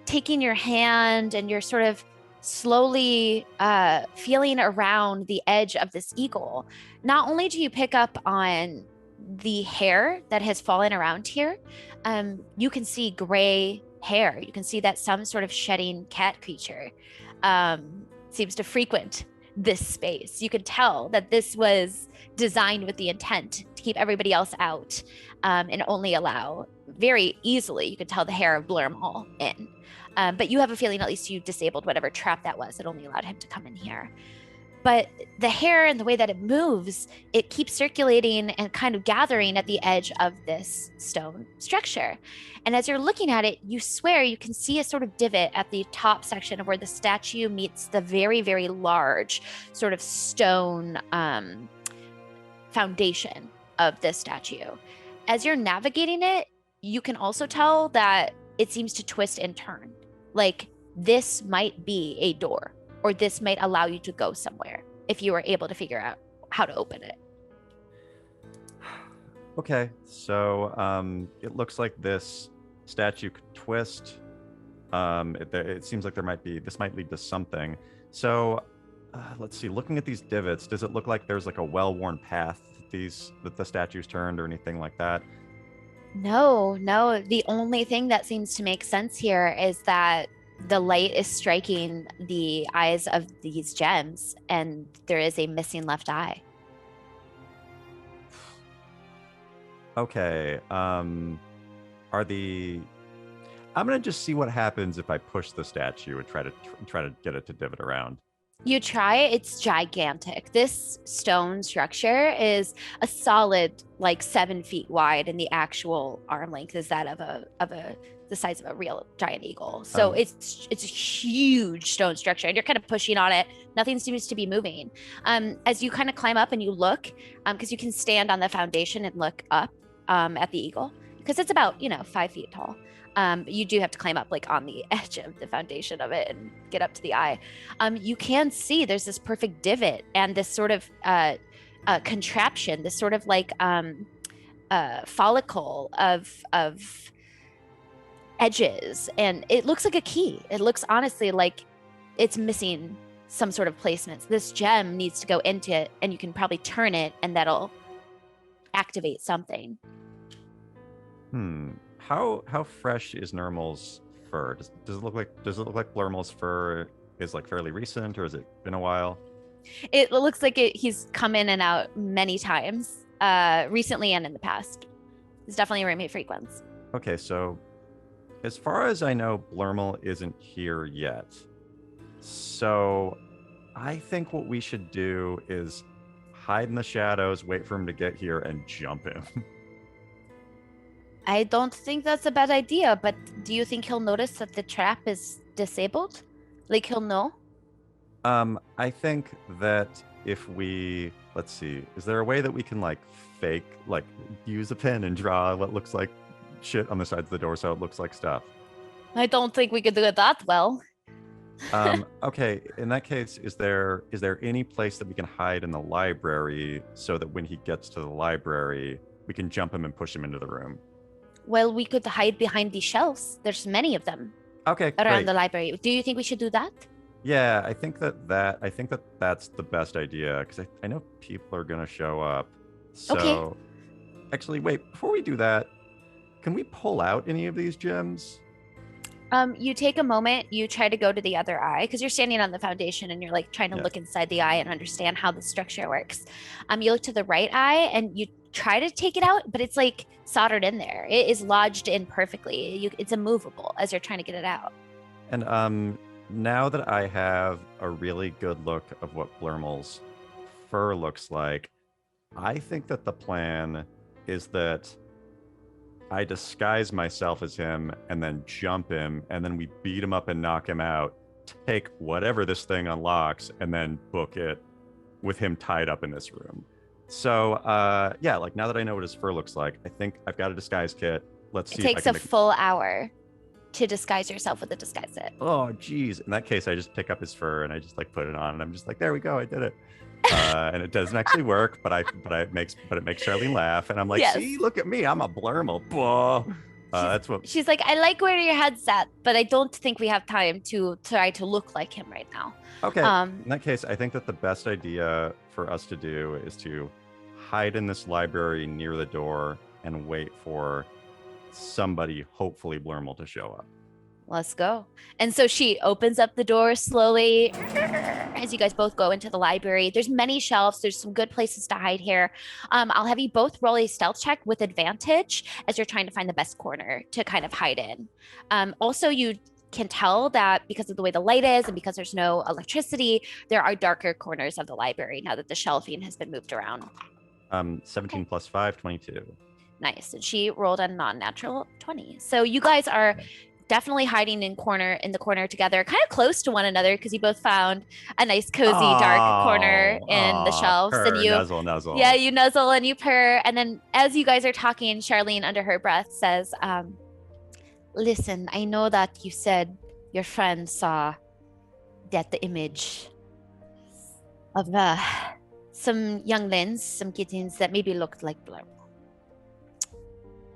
taking your hand and you're sort of slowly feeling around the edge of this eagle, not only do you pick up on the hair that has fallen around here, you can see gray hair. You can see that some sort of shedding cat creature seems to frequent this space. You could tell that this was designed with the intent to keep everybody else out and only allow very easily, you could tell, the hair of Blurmall in. But you have a feeling at least you disabled whatever trap that was that only allowed him to come in here. But the hair and the way that it moves, it keeps circulating and kind of gathering at the edge of this stone structure. And as you're looking at it, you swear you can see a sort of divot at the top section of where the statue meets the very, very large sort of stone foundation of this statue. As you're navigating it, you can also tell that it seems to twist and turn. Like this might be a door, or this might allow you to go somewhere if you were able to figure out how to open it. Okay, so it looks like this statue could twist. It seems like this might lead to something. So let's see, looking at these divots, does it look like there's like a well-worn path that the statue's turned or anything like that? No. The only thing that seems to make sense here is that the light is striking the eyes of these gems, and there is a missing left eye. Okay. I'm gonna just see what happens if I push the statue and try to get it to divot around. You try, it's gigantic. This stone structure is a solid like 7 feet wide, and the actual arm length is that of the size of a real giant eagle. So it's a huge stone structure, and you're kind of pushing on it. Nothing seems to be moving. As you kind of climb up and you look, because you can stand on the foundation and look up at the eagle, because it's about 5 feet tall. You do have to climb up like on the edge of the foundation of it and get up to the eye. You can see there's this perfect divot and this sort of contraption, this sort of like follicle of edges, and it looks like a key. It looks honestly like it's missing some sort of placements. This gem needs to go into it, and you can probably turn it, and that'll activate something. How fresh is Nermal's fur? Does it look like Blurmall's fur is like fairly recent, or has it been a while? It looks like he's come in and out many times, recently and in the past. It's definitely a room he frequents. Okay, so as far as I know, Blurmall isn't here yet. So I think what we should do is hide in the shadows, wait for him to get here, and jump him. I don't think that's a bad idea, but do you think he'll notice that the trap is disabled? Like he'll know? I think that if let's see, is there a way that we can use a pen and draw what looks like shit on the sides of the door so it looks like stuff? I don't think we could do it that well. Okay, in that case, is there any place that we can hide in the library so that when he gets to the library, we can jump him and push him into the room? Well, we could hide behind the shelves. There's many of them. Okay, around great. the library. Do you think we should do that? Yeah, I think that's the best idea, because I know people are gonna show up. So, okay. Actually, wait, before we do that, can we pull out any of these gems? You take a moment, you try to go to the other eye because you're standing on the foundation and you're like trying to look inside the eye and understand how the structure works. You look to the right eye and you try to take it out, but it's like soldered in there. It is lodged in perfectly. It's immovable as you're trying to get it out. And now that I have a really good look of what Blurmel's fur looks like, I think that the plan is that I disguise myself as him and then jump him, and then we beat him up and knock him out, take whatever this thing unlocks, and then book it with him tied up in this room. So yeah, like now that I know what his fur looks like, I think I've got a disguise kit. Let's see. It takes a full hour to disguise yourself with a disguise kit. Oh, geez. In that case, I just pick up his fur and I just like put it on, and I'm just like, there we go, I did it. And it doesn't actually work, but it makes Charlene laugh, and I'm like, see, look at me, I'm a Blurmel. That's what she's like. I like where your head's at, but I don't think we have time to try to look like him right now. Okay. In that case, I think that the best idea for us to do is to hide in this library near the door and wait for somebody, hopefully Blurmel, to show up. Let's go. And so she opens up the door slowly as you guys both go into the library. There's many shelves. There's some good places to hide here. I'll have you both roll a stealth check with advantage as you're trying to find the best corner to kind of hide in. Also, you can tell that because of the way the light is and because there's no electricity, there are darker corners of the library now that the shelving has been moved around. 17 plus 5, 22. Nice. And she rolled a non-natural 20. So you guys are definitely hiding in the corner together, kind of close to one another because you both found a nice cozy dark corner in the shelves. Purr, and you nuzzle. Yeah, you nuzzle and you purr. And then as you guys are talking, Charlene under her breath says, listen, I know that you said your friend saw the image of some younglings, some kittens that maybe looked like Blurmel.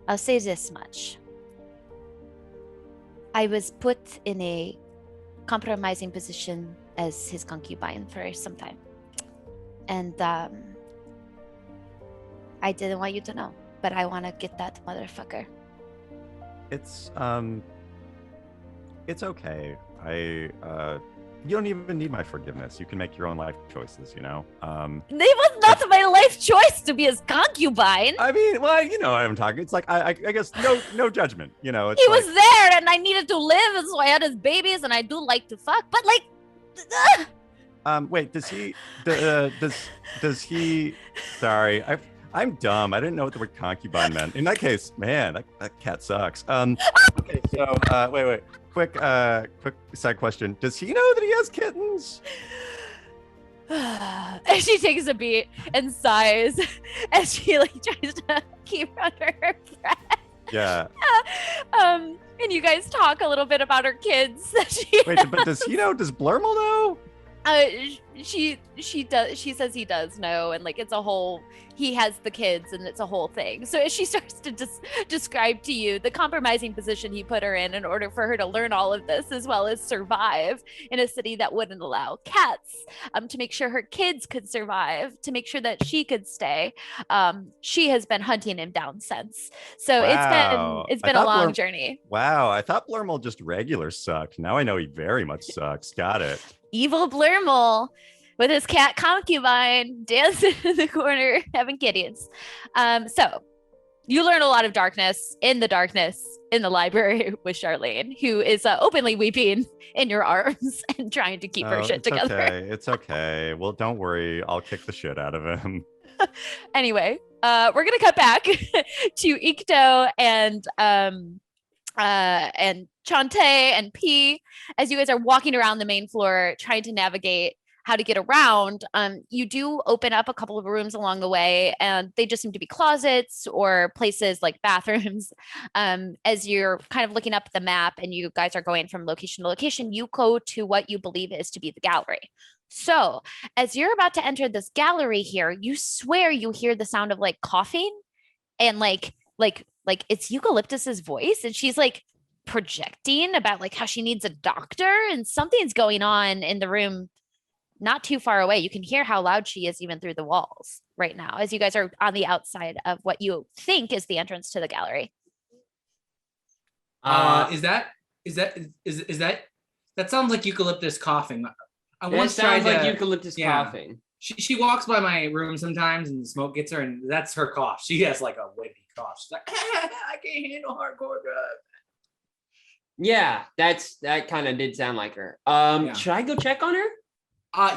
I'll say this much. I was put in a compromising position as his concubine for some time. And I didn't want you to know, but I want to get that motherfucker. It's okay. You don't even need my forgiveness. You can make your own life choices, you know? It was not my life choice to be his concubine. I mean, well, you know what I'm talking. It's like, I guess no judgment, you know? It's he was there and I needed to live, and so I had his babies, and I do like to fuck, but like... Wait, does he, sorry, I'm dumb. I didn't know what the word concubine meant. In that case, man, that cat sucks. Okay, so, wait. Quick side question. Does he know that he has kittens? And she takes a beat and sighs as she like tries to keep under her breath. Yeah. And you guys talk a little bit about her kids. Wait, but does he know? Does Blurmel know? She does. She says he does know, and like it's a whole. He has the kids, and it's a whole thing. So as she starts to describe to you the compromising position he put her in order for her to learn all of this, as well as survive in a city that wouldn't allow cats, to make sure her kids could survive, to make sure that she could stay. She has been hunting him down since. So wow. it's been a long journey. Wow, I thought Blurmel just regular sucked. Now I know he very much sucks. Got it. Evil Blurmel with his cat concubine dancing in the corner having kitties. So you learn a lot of darkness in the library with Charlene, who is openly weeping in your arms and trying to keep her shit together. It's okay. Well, don't worry. I'll kick the shit out of him. Anyway, we're going to cut back to Ikto and Chante and P as you guys are walking around the main floor trying to navigate how to get around. You do open up a couple of rooms along the way, and they just seem to be closets or places like bathrooms. As you're kind of looking up the map and you guys are going from location to location, you go to what you believe is to be the gallery. So as you're about to enter this gallery here, you swear you hear the sound of like coughing and like it's Eucalyptus's voice, and she's like projecting about like how she needs a doctor, and something's going on in the room not too far away. You can hear how loud she is even through the walls right now as you guys are on the outside of what you think is the entrance to the gallery. Is that Is that that sounds like Eucalyptus coughing. I It once tried sounds like to, Eucalyptus coughing. She walks by my room sometimes and the smoke gets her, and that's her cough. She has like a windy cough. She's like, I can't handle hardcore drugs. Yeah, that kind of did sound like her. Should I go check on her?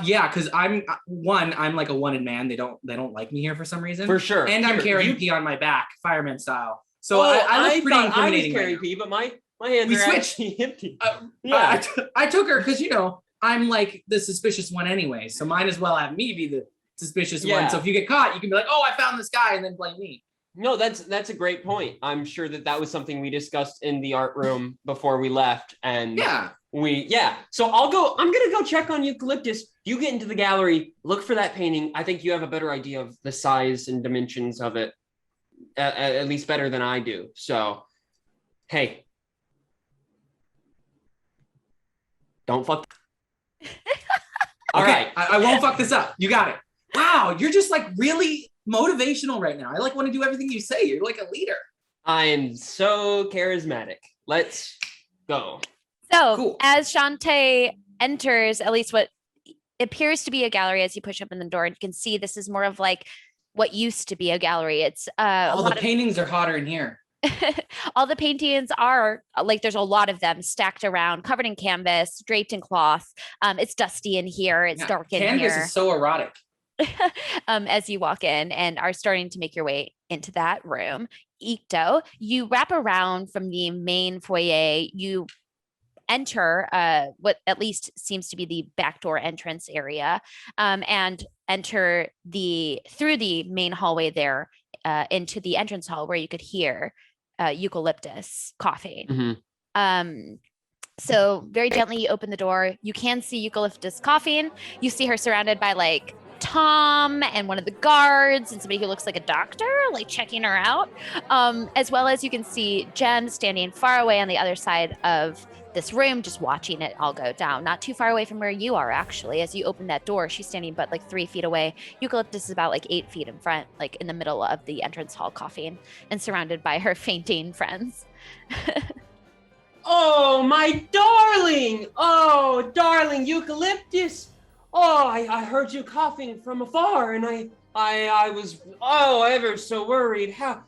Yeah, because I'm like a wanted man. They don't like me here for some reason. For sure. And I'm carrying pee on my back, fireman style. So I look pretty intimidating. I was carrying pee, but my hands We are switched. actually empty. Yeah, I took her because I'm like the suspicious one anyway. So might as well have me be the suspicious one. So if you get caught, you can be like, oh, I found this guy, and then blame me. No, that's a great point. I'm sure that was something we discussed in the art room before we left. And so I'm gonna go check on Eucalyptus. You get into the gallery, look for that painting. I think you have a better idea of the size and dimensions of it, at least better than I do. So, hey, don't fuck. All right, I won't fuck this up. You got it. Wow, you're just like really motivational right now. I like want to do everything you say. You're like a leader. I am so charismatic. Let's go. So Cool. as Chante enters, at least what appears to be a gallery, as you push open the door, and you can see this is more of like what used to be a gallery. It's all the paintings are hotter in here. all the paintings are like, there's a lot of them stacked around, covered in canvas, draped in cloth. It's dusty in here. It's dark in canvas here. Canvas is so erotic. As you walk in and are starting to make your way into that room. Ikto, you wrap around from the main foyer. You enter what at least seems to be the backdoor entrance area, and enter through the main hallway there into the entrance hall where you could hear Eucalyptus coughing. Mm-hmm. So very gently you open the door. You can see Eucalyptus coughing. You see her surrounded by like Tom and one of the guards and somebody who looks like a doctor, like checking her out. As well as you can see Jem standing far away on the other side of this room, just watching it all go down. Not too far away from where you are, actually. As you open that door, she's standing but like 3 feet away. Eucalyptus is about like 8 feet in front, like in the middle of the entrance hall coughing and surrounded by her fainting friends. Oh, my darling! Oh, darling Eucalyptus! Oh, I heard you coughing from afar, and I was ever so worried. How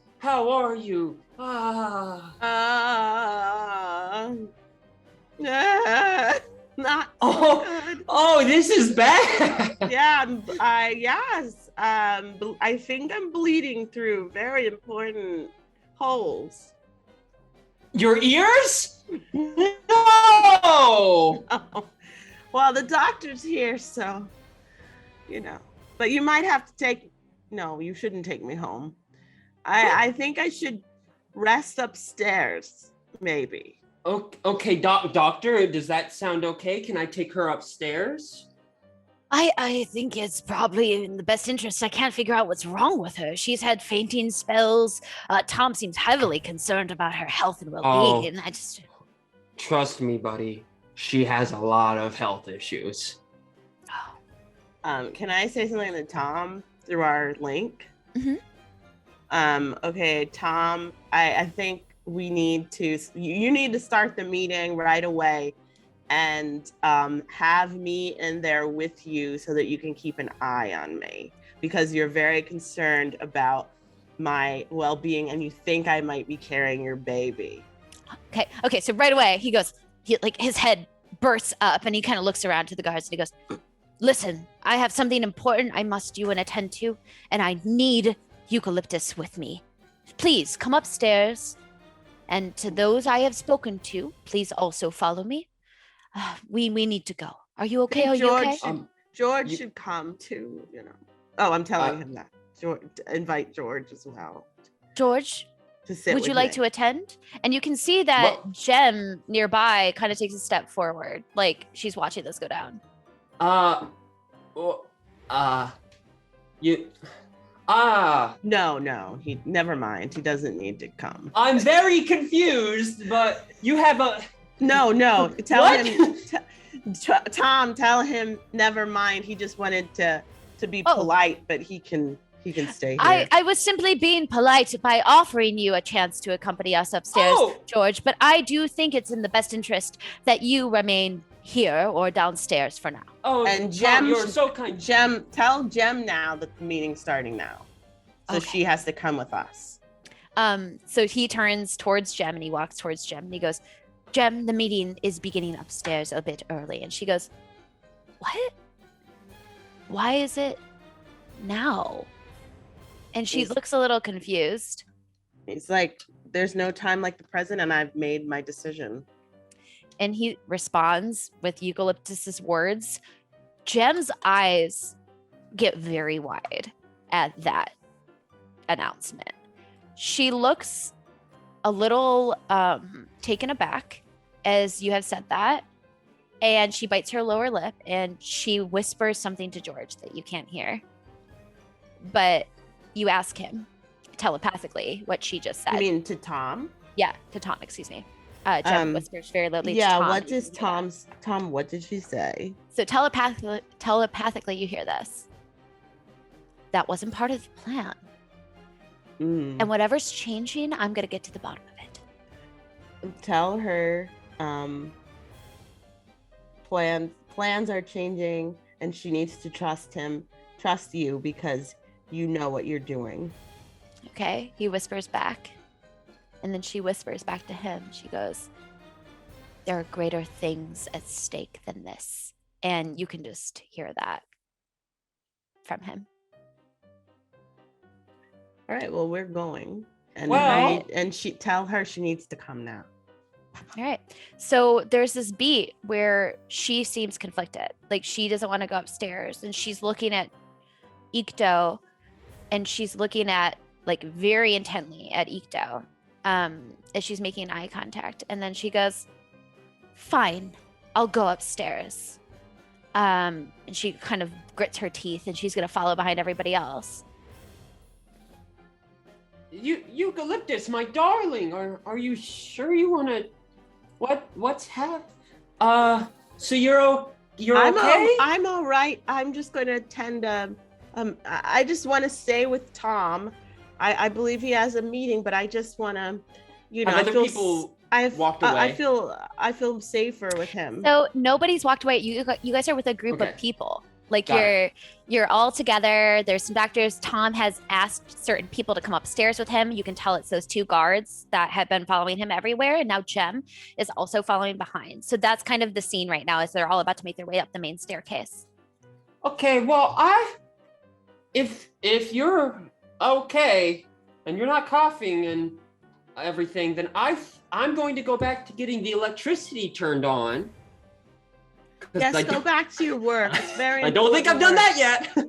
are you? Not so good. Oh, this is bad. Yeah, yes. I think I'm bleeding through very important holes. Your ears? No. Oh. Well, the doctor's here, so, but you might have to no, you shouldn't take me home. I think I should rest upstairs, maybe. Okay, doctor, does that sound okay? Can I take her upstairs? I think it's probably in the best interest. I can't figure out what's wrong with her. She's had fainting spells. Tom seems heavily concerned about her health and well-being. Trust me, buddy. She has a lot of health issues. Can I say something to Tom through our link? Mm-hmm. Okay, Tom, I think you need to start the meeting right away and have me in there with you so that you can keep an eye on me, because you're very concerned about my well-being and you think I might be carrying your baby. Okay, so right away his head bursts up and he kind of looks around to the guards and he goes, listen, I have something important I must do and attend to, and I need Eucalyptus with me. Please come upstairs, and to those I have spoken to, please also follow me. We need to go. Are you okay? Are you okay? George should come too, Oh, I'm telling him that. Invite George as well. George, would you like to attend? And you can see that Jem nearby kind of takes a step forward, like she's watching this go down. No, never mind. He doesn't need to come. I'm very confused, but you have a... No, tell him, Tom, tell him, never mind. He just wanted to be polite, but he can he can stay here. I was simply being polite by offering you a chance to accompany us upstairs, George, but I do think it's in the best interest that you remain here or downstairs for now. Oh, And Jem, you're so kind. Jem, tell Jem now that the meeting's starting now. So Okay. she has to come with us. So he turns towards Jem and he walks towards Jem and he goes, Jem, the meeting is beginning upstairs a bit early. And she goes, what? Why is it now? And she looks a little confused. He's like, there's no time like the present, and I've made my decision. And he responds with Eucalyptus's words. Jem's eyes get very wide at that announcement. She looks a little taken aback as you have said that. And she bites her lower lip and she whispers something to George that you can't hear. But you ask him telepathically what she just said. You mean to Tom? Yeah, to Tom, excuse me. Jem whispers very loudly to Yeah, Tom. what does Tom, what did she say? So telepathically you hear this. That wasn't part of the plan. And whatever's changing, I'm going to get to the bottom of it. Tell her plans are changing and she needs to trust you because you know what you're doing. Okay, he whispers back. And then she whispers back to him. She goes, there are greater things at stake than this. And you can just hear that from him. All right, well, we're going. And she tell her she needs to come now. All right. So there's this beat where she seems conflicted. Like she doesn't want to go upstairs and she's looking at Ikto and she's looking at like very intently at Ikto as she's making eye contact. And then she goes, fine, I'll go upstairs. And she kind of grits her teeth and she's going to follow behind everybody else. Eucalyptus, my darling, are you sure you want to? What's happened? So you're okay? I'm all right. I'm just going to attend. I just want to stay with Tom. I believe he has a meeting, but I just want to, Have other people walked away? I feel safer with him. So nobody's walked away. You guys are with a group of people. Like you're all together. There's some doctors. Tom has asked certain people to come upstairs with him. You can tell it's those two guards that have been following him everywhere. And now Jem is also following behind. So that's kind of the scene right now, is they're all about to make their way up the main staircase. Okay, well, if you're okay and you're not coughing and everything, then I'm going to go back to getting the electricity turned on. Yes, go back to your work. It's very I don't think I've done that yet.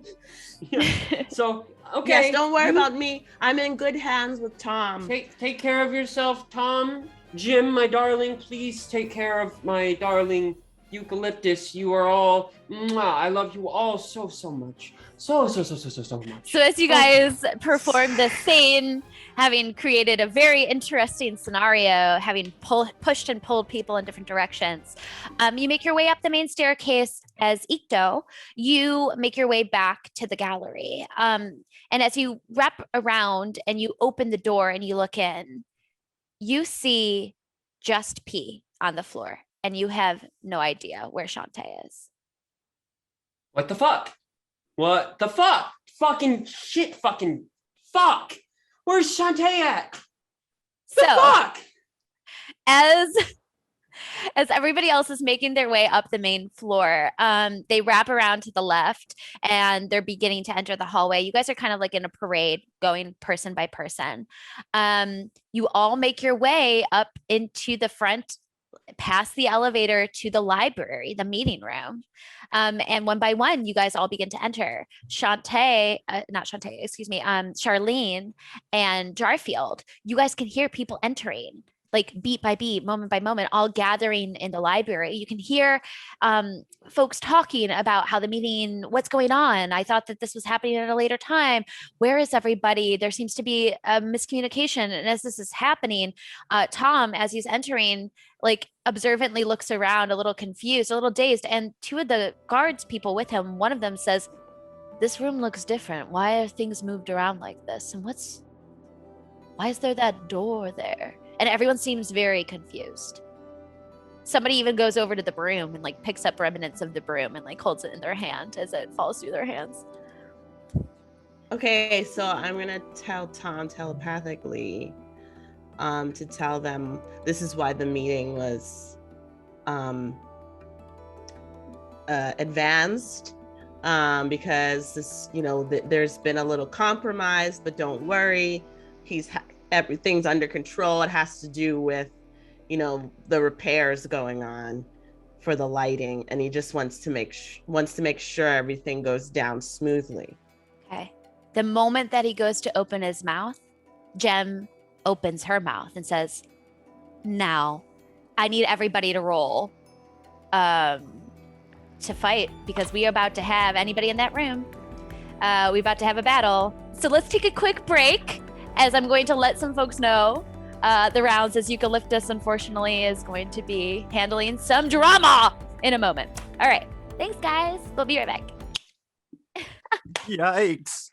Yeah. So, okay. Yes, don't worry about me. I'm in good hands with Tom. Take care of yourself, Tom. Jim, my darling, please take care of my darling Eucalyptus. You are all, I love you all so much. So much. So as you guys perform this scene, having created a very interesting scenario, having pushed and pulled people in different directions, you make your way up the main staircase as Ikto. You make your way back to the gallery. And as you wrap around and you open the door and you look in, you see just P on the floor. And you have no idea where Chante is. What the fuck? What the fuck? Fucking shit, fucking fuck. Where's Chante at? The fuck? As everybody else is making their way up the main floor, they wrap around to the left and they're beginning to enter the hallway. You guys are kind of like in a parade going person by person. You all make your way up into the front, past the elevator to the library, the meeting room. And one by one, you guys all begin to enter. Charlene and Jarfield, you guys can hear people entering, like beat by beat, moment by moment, all gathering in the library. You can hear folks talking about how the meeting, what's going on. I thought that this was happening at a later time. Where is everybody? There seems to be a miscommunication. And as this is happening, Tom, as he's entering, like observantly looks around, a little confused, a little dazed. And two of the guards people with him, one of them says, This room looks different. Why are things moved around like this? And why is there that door there? And everyone seems very confused. Somebody even goes over to the broom and like picks up remnants of the broom and like holds it in their hand as it falls through their hands. Okay, so I'm gonna tell Tom telepathically to tell them this is why the meeting was advanced, because this, there's been a little compromise, but don't worry, everything's under control. It has to do with, the repairs going on for the lighting, and he just wants to make sure everything goes down smoothly. Okay. The moment that he goes to open his mouth, Jem opens her mouth and says, "Now, I need everybody to roll to fight, because we are about to have anybody in that room. We're about to have a battle. So let's take a quick break, as I'm going to let some folks know the rounds, as Eucalyptus, unfortunately, is going to be handling some drama in a moment. All right. Thanks, guys. We'll be right back." Yikes.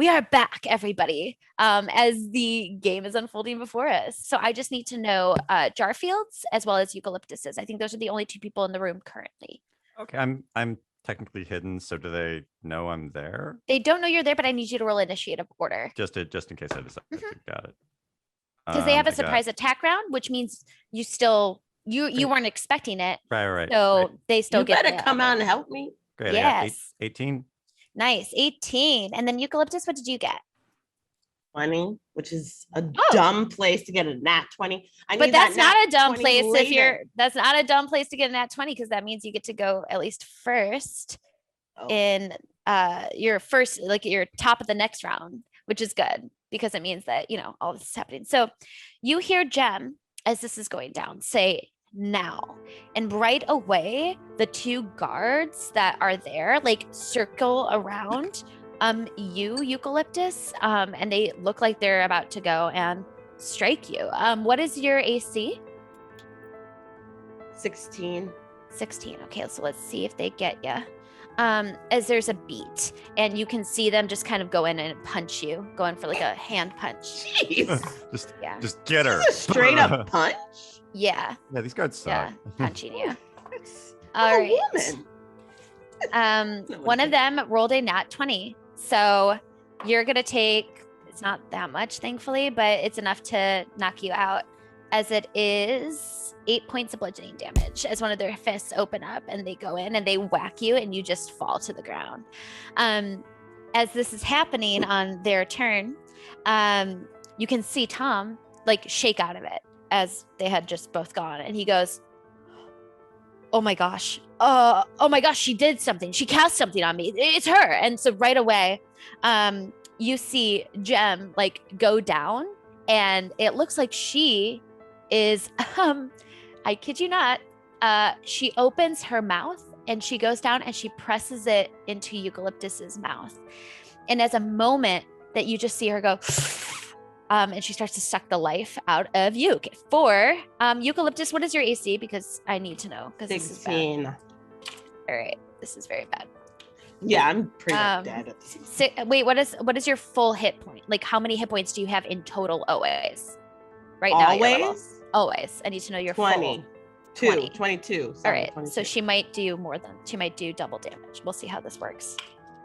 We are back, everybody, as the game is unfolding before us. So I just need to know Jarfield's as well as Eucalyptus's. I think those are the only 2 people in the room currently. Okay, I'm technically hidden, so do they know I'm there? They don't know you're there, but I need you to roll initiative order. Just in case I decide to. Got it. Because they have a surprise attack round, which means you still you weren't expecting it. Right. So they still You get better come out and help me. Great. Yes. 18. Nice. 18. And then Eucalyptus, what did you get? 20, which is a dumb place to get a nat 20. But that's not a dumb 20 place later. that's not a dumb place to get a nat 20 because that means you get to go at least first in your first, like your top of the next round, which is good because it means that, all this is happening. So you hear Jem as this is going down say now, and right away the 2 guards that are there like circle around Eucalyptus, and they look like they're about to go and strike you. What is your AC? 16. 16. Okay, so let's see if they get you. As there's a beat, and you can see them just kind of go in and punch you, going for like a hand punch. Jeez. Just get her. Just a straight up punch. Yeah. Yeah, these guards suck. Yeah, punching you. I'm All a right. woman. One of them rolled a nat 20. So you're going to take, it's not that much, thankfully, but it's enough to knock you out, as it is 8 points of bludgeoning damage as one of their fists open up and they go in and they whack you and you just fall to the ground. As this is happening on their turn, you can see Tom like shake out of it as they had just both gone. And he goes, oh my gosh, she did something. She cast something on me. It's her. And so right away, you see Jem like go down, and it looks like she is, I kid you not, she opens her mouth and she goes down and she presses it into Eucalyptus's mouth. And as a moment that you just see her go, and she starts to suck the life out of Euc. For Eucalyptus, what is your AC? Because I need to know. 16. All right, this is very bad. Yeah, I'm pretty much dead at this. Wait, what is your full hit point? Like, how many hit points do you have in total always? Right now, your level. Always. I need to know your 20. full. 22. All right, 22. so she might do double damage. We'll see how this works.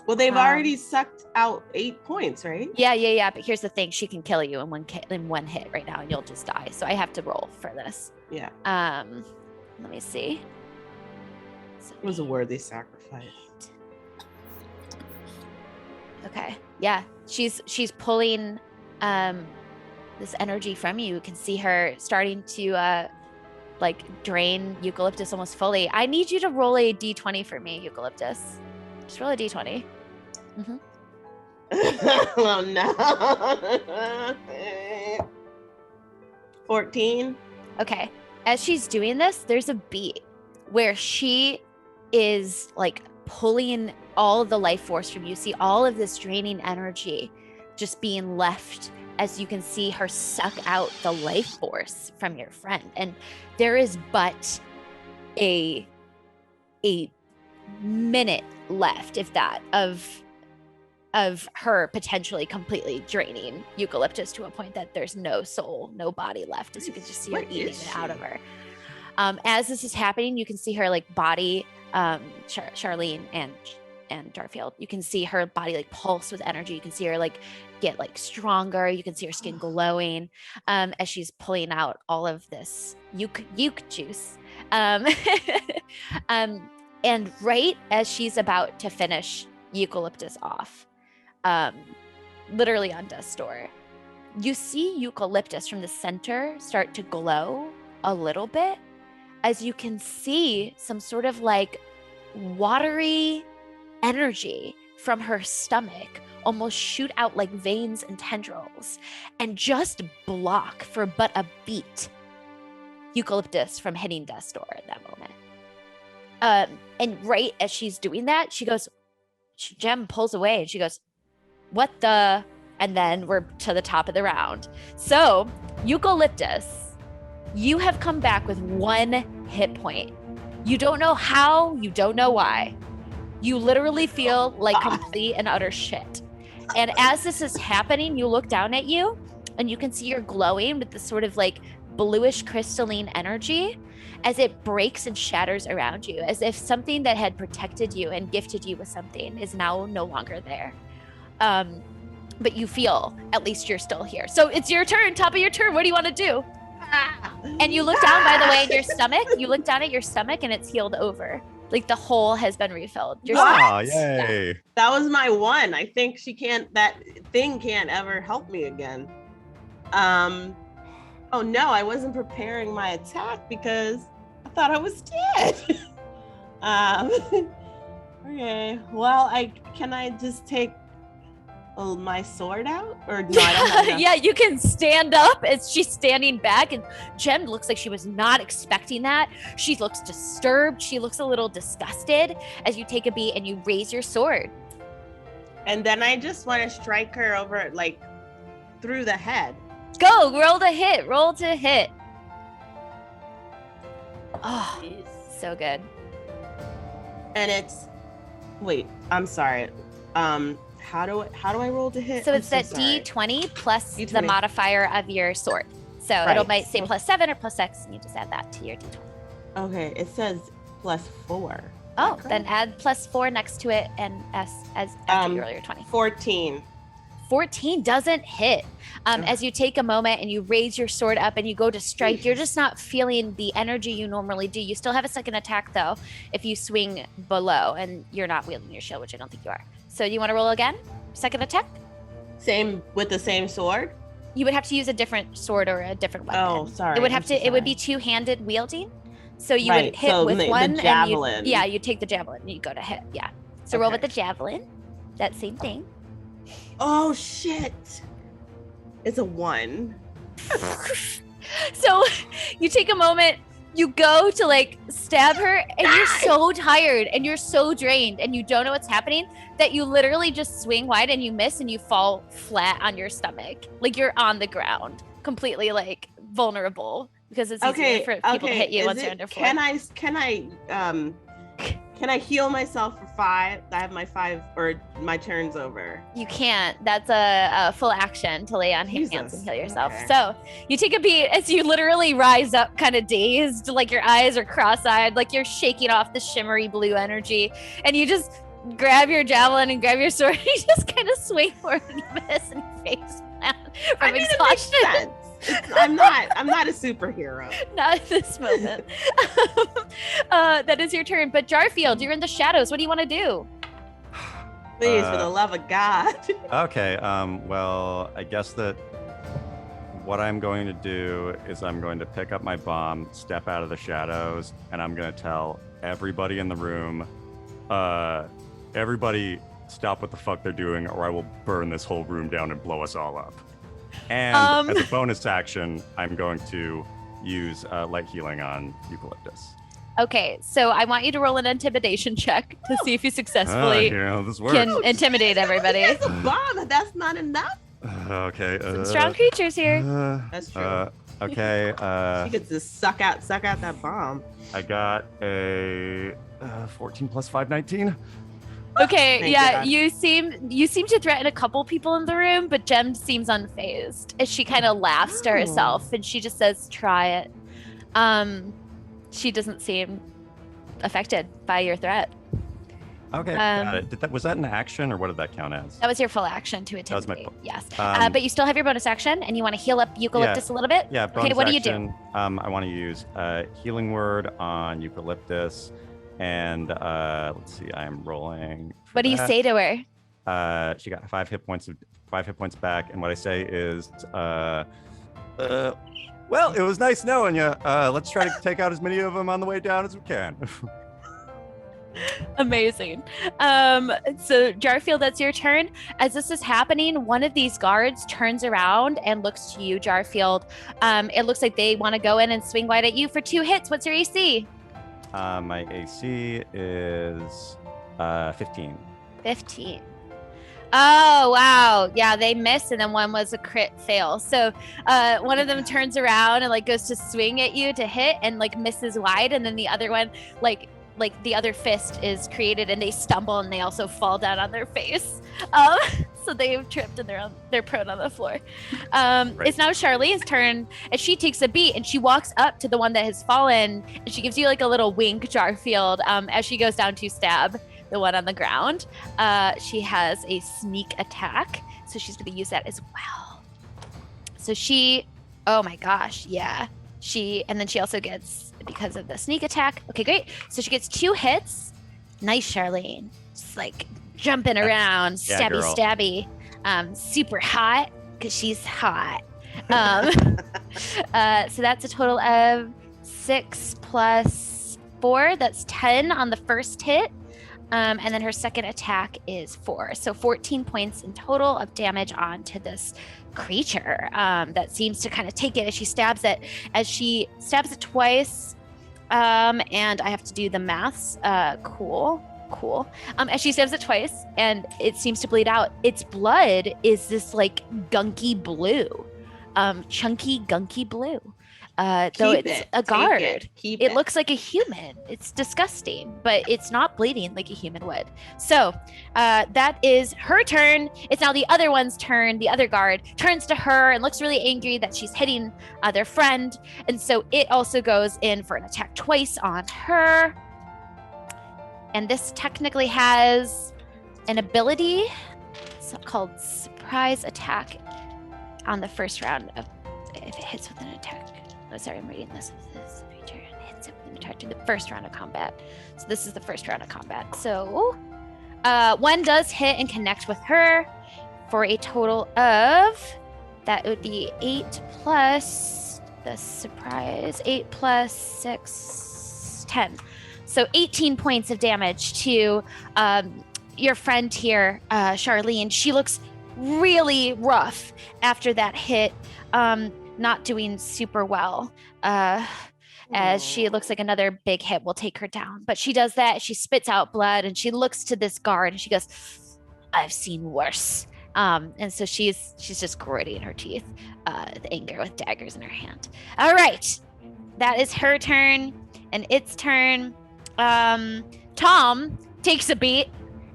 Well, they've already sucked out 8 points, right? Yeah. But here's the thing: she can kill you in one hit right now, and you'll just die. So I have to roll for this. Yeah. Let me see. It was a worthy sacrifice. Okay. Yeah, she's pulling this energy from you. You can see her starting to drain Eucalyptus almost fully. I need you to roll a d20 for me, Eucalyptus. Just roll a d20. Mm-hmm. Oh no. 14. Okay. As she's doing this, there's a beat where she is like pulling all of the life force from you. See all of this draining energy just being left as you can see her suck out the life force from your friend. And there is but a minute left, if that, of her potentially completely draining Eucalyptus to a point that there's no soul, no body left, as you can just see her eating it out of her. As this is happening, you can see her like body, Charlene and Jarfield, you can see her body like pulse with energy. You can see her like get like stronger. You can see her skin glowing as she's pulling out all of this euc juice. And right as she's about to finish Eucalyptus off, literally on death's door, you see Eucalyptus from the center start to glow a little bit, as you can see some sort of like watery energy from her stomach almost shoot out like veins and tendrils and just block for but a beat Eucalyptus from hitting death's door at that moment. And right as she's doing that, Jem pulls away and she goes, what the? And then we're to the top of the round. So Eucalyptus, you have come back with 1 hit point. You don't know how, you don't know why. You literally feel like complete and utter shit. And as this is happening, you look down at you and you can see you're glowing with this sort of like bluish crystalline energy as it breaks and shatters around you, as if something that had protected you and gifted you with something is now no longer there. But you feel at least you're still here. So it's your turn, top of your turn. What do you want to do? And you look down, by the way, at your stomach. You look down at your stomach and it's healed over. Like the hole has been refilled. Oh, yay. That was my one. I think that thing can't ever help me again. Oh no, I wasn't preparing my attack because I thought I was dead. Okay, well, can I just take my sword out? Or no, I don't have enough. Yeah, you can stand up as she's standing back, and Jem looks like she was not expecting that. She looks disturbed. She looks a little disgusted as you take a beat and you raise your sword. And then I just want to strike her over, like, through the head. Go, roll to hit. Roll to hit. Oh, so good. And wait, I'm sorry. How do I roll to hit? So it's that D20 plus D20. the modifier of your sword. So Right. it might say +7 or +6, and you just add that to your D20. Okay, it says +4. Oh, then add +4 next to it and as after your earlier 20. 14. 14 doesn't hit. As you take a moment and you raise your sword up and you go to strike, you're just not feeling the energy you normally do. You still have a second attack though, if you swing below and you're not wielding your shield, which I don't think you are. So you want to roll again? Second attack? Same with the same sword? You would have to use a different sword or a different weapon. Oh, sorry. It would have I'm so it would be sorry. two-handed wielding. So you Right, would hit so with the one javelin. and you take the javelin and you go to hit. Yeah. So roll with Okay. the javelin. That same thing. Oh shit. It's a 1. So you take a moment, you go to like stab her, and you're so tired and you're so drained and you don't know what's happening that you literally just swing wide and you miss and you fall flat on your stomach. Like you're on the ground, completely like vulnerable because it's easier for people to hit you once you're under floor. Can I heal myself for 5? I have my 5 or my turn's over. You can't. That's a full action to lay on hands and Jesus. heal yourself. Okay. So you take a beat as you literally rise up kind of dazed, like your eyes are cross-eyed, like you're shaking off the shimmery blue energy, and you just grab your javelin and grab your sword and you just kind of swing forward and you miss and you face plant from It makes exhaustion. sense. I'm not a superhero. Not at this moment. That is your turn. But Jarfield, you're in the shadows. What do you want to do? Please, for the love of God. Okay, well, I guess that what I'm going to do is I'm going to pick up my bomb, step out of the shadows, and I'm going to tell everybody in the room, everybody stop what the fuck they're doing or I will burn this whole room down and blow us all up. And as a bonus action, I'm going to use light healing on Eucalyptus. Okay, so I want you to roll an intimidation check to see if you successfully this works. can intimidate everybody. It's a bomb. That's not enough. Okay. Some strong creatures here. That's true. Okay. She gets to suck out that bomb. I got a 14 plus 5, 19. Okay, Thank yeah, God. you seem to threaten a couple people in the room, but Jem seems unfazed as she kind of laughs to herself and she just says, "Try it." She doesn't seem affected by your threat. Okay, got it. Was that an action or what did that count as? That was your full action to was my intimidate. full- Yes, Um, but you still have your bonus action, and you want to heal up Eucalyptus a little bit. Yeah, bonus Okay, what do you do? action, I want to use Healing Word on Eucalyptus. And let's see, I'm rolling. What do you say to her? She got 5 hit points back, and what I say is, well, it was nice knowing you. Let's try to take out as many of them on the way down as we can. Amazing. So Jarfield, that's your turn. As this is happening, one of these guards turns around and looks to you, Jarfield. It looks like they want to go in and swing wide at you for 2 hits. What's your AC? My AC is 15. 15. Oh, wow. Yeah, they missed, and then one was a crit fail. So one of them turns around and like goes to swing at you to hit and like misses wide, and then the other one like the other fist is created and they stumble and they also fall down on their face. So they've tripped and they're prone on the floor. It's now Charlene's turn, and she takes a beat and she walks up to the one that has fallen, and she gives you like a little wink, Jarfield, as she goes down to stab the one on the ground. She has a sneak attack, so she's going to use that as well. So oh my gosh, yeah. And then she also gets, because of the sneak attack. Okay, great. So she gets 2 hits. Nice, Charlene. Just like jumping around, stabby. Super hot, because she's hot. So that's a total of 6 plus 4. That's 10 on the first hit. And then her second attack is 4. So 14 points in total of damage onto this creature that seems to kind of take it as she stabs it. As she stabs it twice, and I have to do the maths. Cool. As she stabs it twice, and it seems to bleed out. Its blood is this like gunky blue, chunky gunky blue. Though it's a guard. It looks like a human. It's disgusting, but it's not bleeding like a human would. So that is her turn. It's now the other one's turn. The other guard turns to her and looks really angry that she's hitting their friend. And so it also goes in for an attack twice on her. And this technically has an ability called surprise attack on the first round if it hits with an attack. Oh, sorry, I'm reading this. This feature hits it with an attack to the first round of combat. So this is the first round of combat. So one does hit and connect with her for a total of, that would be 8 plus the surprise, 8 plus 6, 10. So 18 points of damage to your friend here, Charlene. She looks really rough after that hit. Not doing super well, as she looks like another big hit will take her down. But she does that. She spits out blood, and she looks to this guard, and she goes, "I've seen worse." And so she's just gritting her teeth, the anger with daggers in her hand. All right, that is her turn, and its turn. Tom takes a beat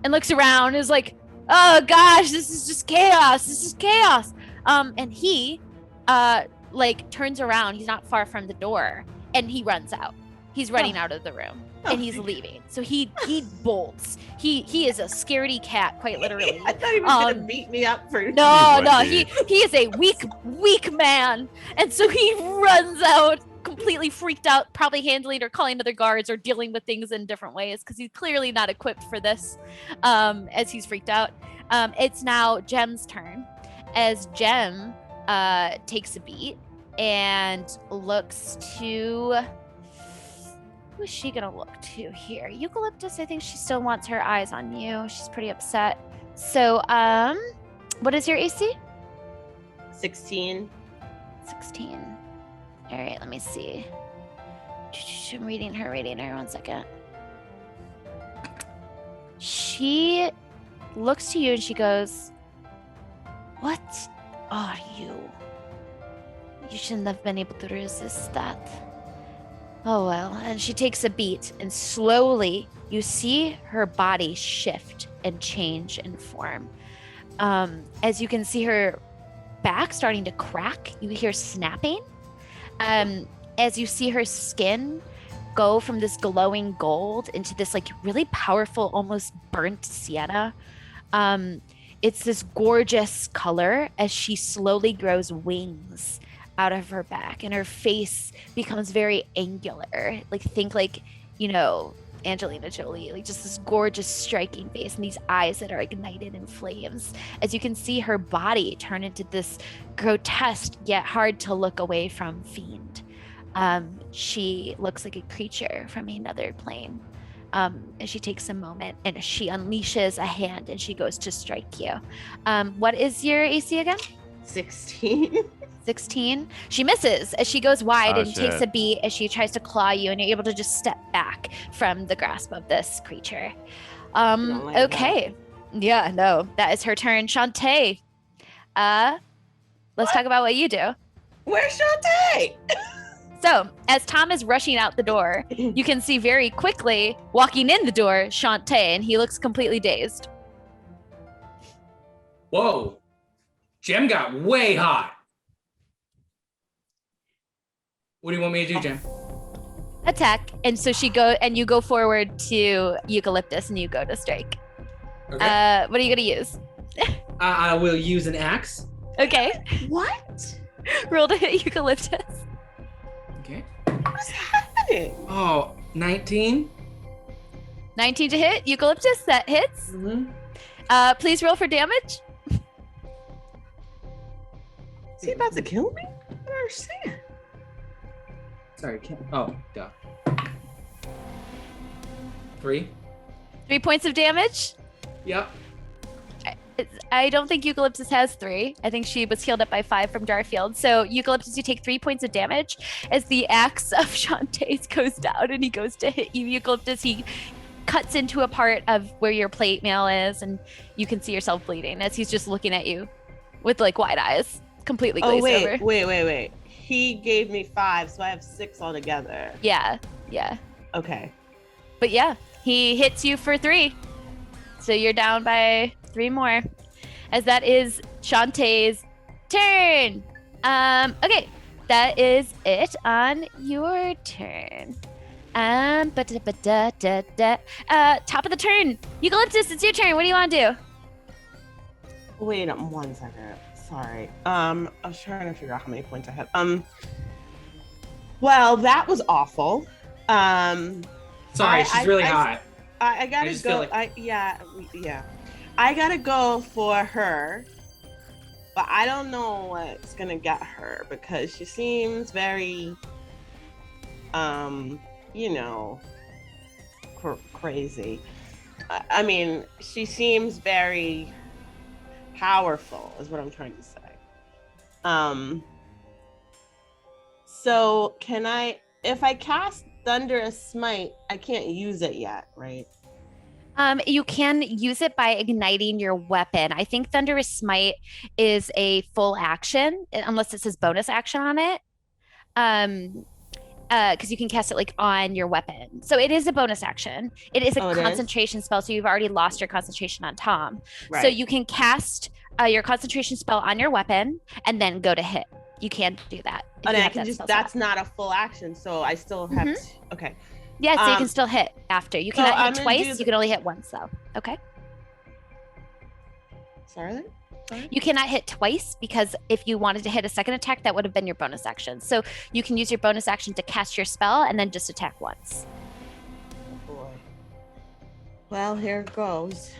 and looks around, and is like, "Oh gosh, this is just chaos. This is chaos." And he like turns around. He's not far from the door, and he runs out. He's running out of the room, and he's leaving. So he bolts. He is a scaredy cat, quite literally. I thought he was gonna beat me up for no. He is a weak man, and so he runs out, completely freaked out, probably handling or calling other guards or dealing with things in different ways because he's clearly not equipped for this. As he's freaked out, it's now Jem's turn. As Jem takes a beat and looks to, who is she gonna look to here? Eucalyptus. I think she still wants her eyes on you. She's pretty upset. So what is your AC? 16. All right, let me see. I'm reading her 1 second. She looks to you and she goes, "What are you? You shouldn't have been able to resist that." Oh well. And she takes a beat, and slowly you see her body shift and change in form. As you can see her back starting to crack, you hear snapping. As you see her skin go from this glowing gold into this like really powerful, almost burnt sienna. It's this gorgeous color as she slowly grows wings out of her back, and her face becomes very angular. Like think like, Angelina Jolie, like just this gorgeous striking face and these eyes that are ignited in flames. As you can see her body turn into this grotesque yet hard to look away from fiend. She looks like a creature from another plane. And she takes a moment and she unleashes a hand and she goes to strike you. What is your AC again? 16. 16. She misses as she goes wide and takes a beat as she tries to claw you, and you're able to just step back from the grasp of this creature. Okay. Yeah, no, that is her turn. Chante, let's talk about what you do. Where's Chante? So, as Tom is rushing out the door, you can see very quickly walking in the door, Chante, and he looks completely dazed. Whoa. Gem got way hot. What do you want me to do, Gem? Attack. And so you go forward to Eucalyptus and you go to strike. Okay. What are you gonna use? I will use an axe. Okay. What? Roll to hit Eucalyptus. Okay. What's happening? Oh, 19. 19 to hit. Eucalyptus, that hits. Mm-hmm. Please roll for damage. Is he about to kill me? I don't understand. Sorry, can't. Oh, duh. 3. 3 points of damage. Yep. I don't think Eucalyptus has 3. I think she was healed up by 5 from Jarfield. So Eucalyptus, you take 3 points of damage as the axe of Chante goes down and he goes to hit you. Eucalyptus, he cuts into a part of where your plate mail is and you can see yourself bleeding as he's just looking at you with like wide eyes, completely glazed over. Wait. He gave me 5, so I have 6 altogether. Yeah. Okay. But yeah, he hits you for 3. So you're down by 3 more. As that is Chante's turn. Okay, that is it on your turn. Top of the turn. Eucalyptus, it's your turn. What do you want to do? Wait 1 second. Sorry. I was trying to figure out how many points I had. Well, that was awful. Sorry, she's really hot. I gotta just go. feel like- Yeah. I gotta go for her, but I don't know what's gonna get her because she seems very, crazy. I mean, she seems very powerful, is what I'm trying to say. So can if I cast Thunderous Smite, I can't use it yet, right? You can use it by igniting your weapon. I think Thunderous Smite is a full action, unless it says bonus action on it. Because you can cast it like on your weapon. So it is a bonus action. It is a concentration spell, so you've already lost your concentration on Tom. Right. So you can cast your concentration spell on your weapon and then go to hit. You can do that. And I can that's not a full action, so I still have to, okay. Yeah, so you can still hit after. You cannot hit twice. You can only hit once, though. Okay. Sorry? You cannot hit twice because if you wanted to hit a second attack, that would have been your bonus action. So you can use your bonus action to cast your spell and then just attack once. Oh boy. Well, here it goes.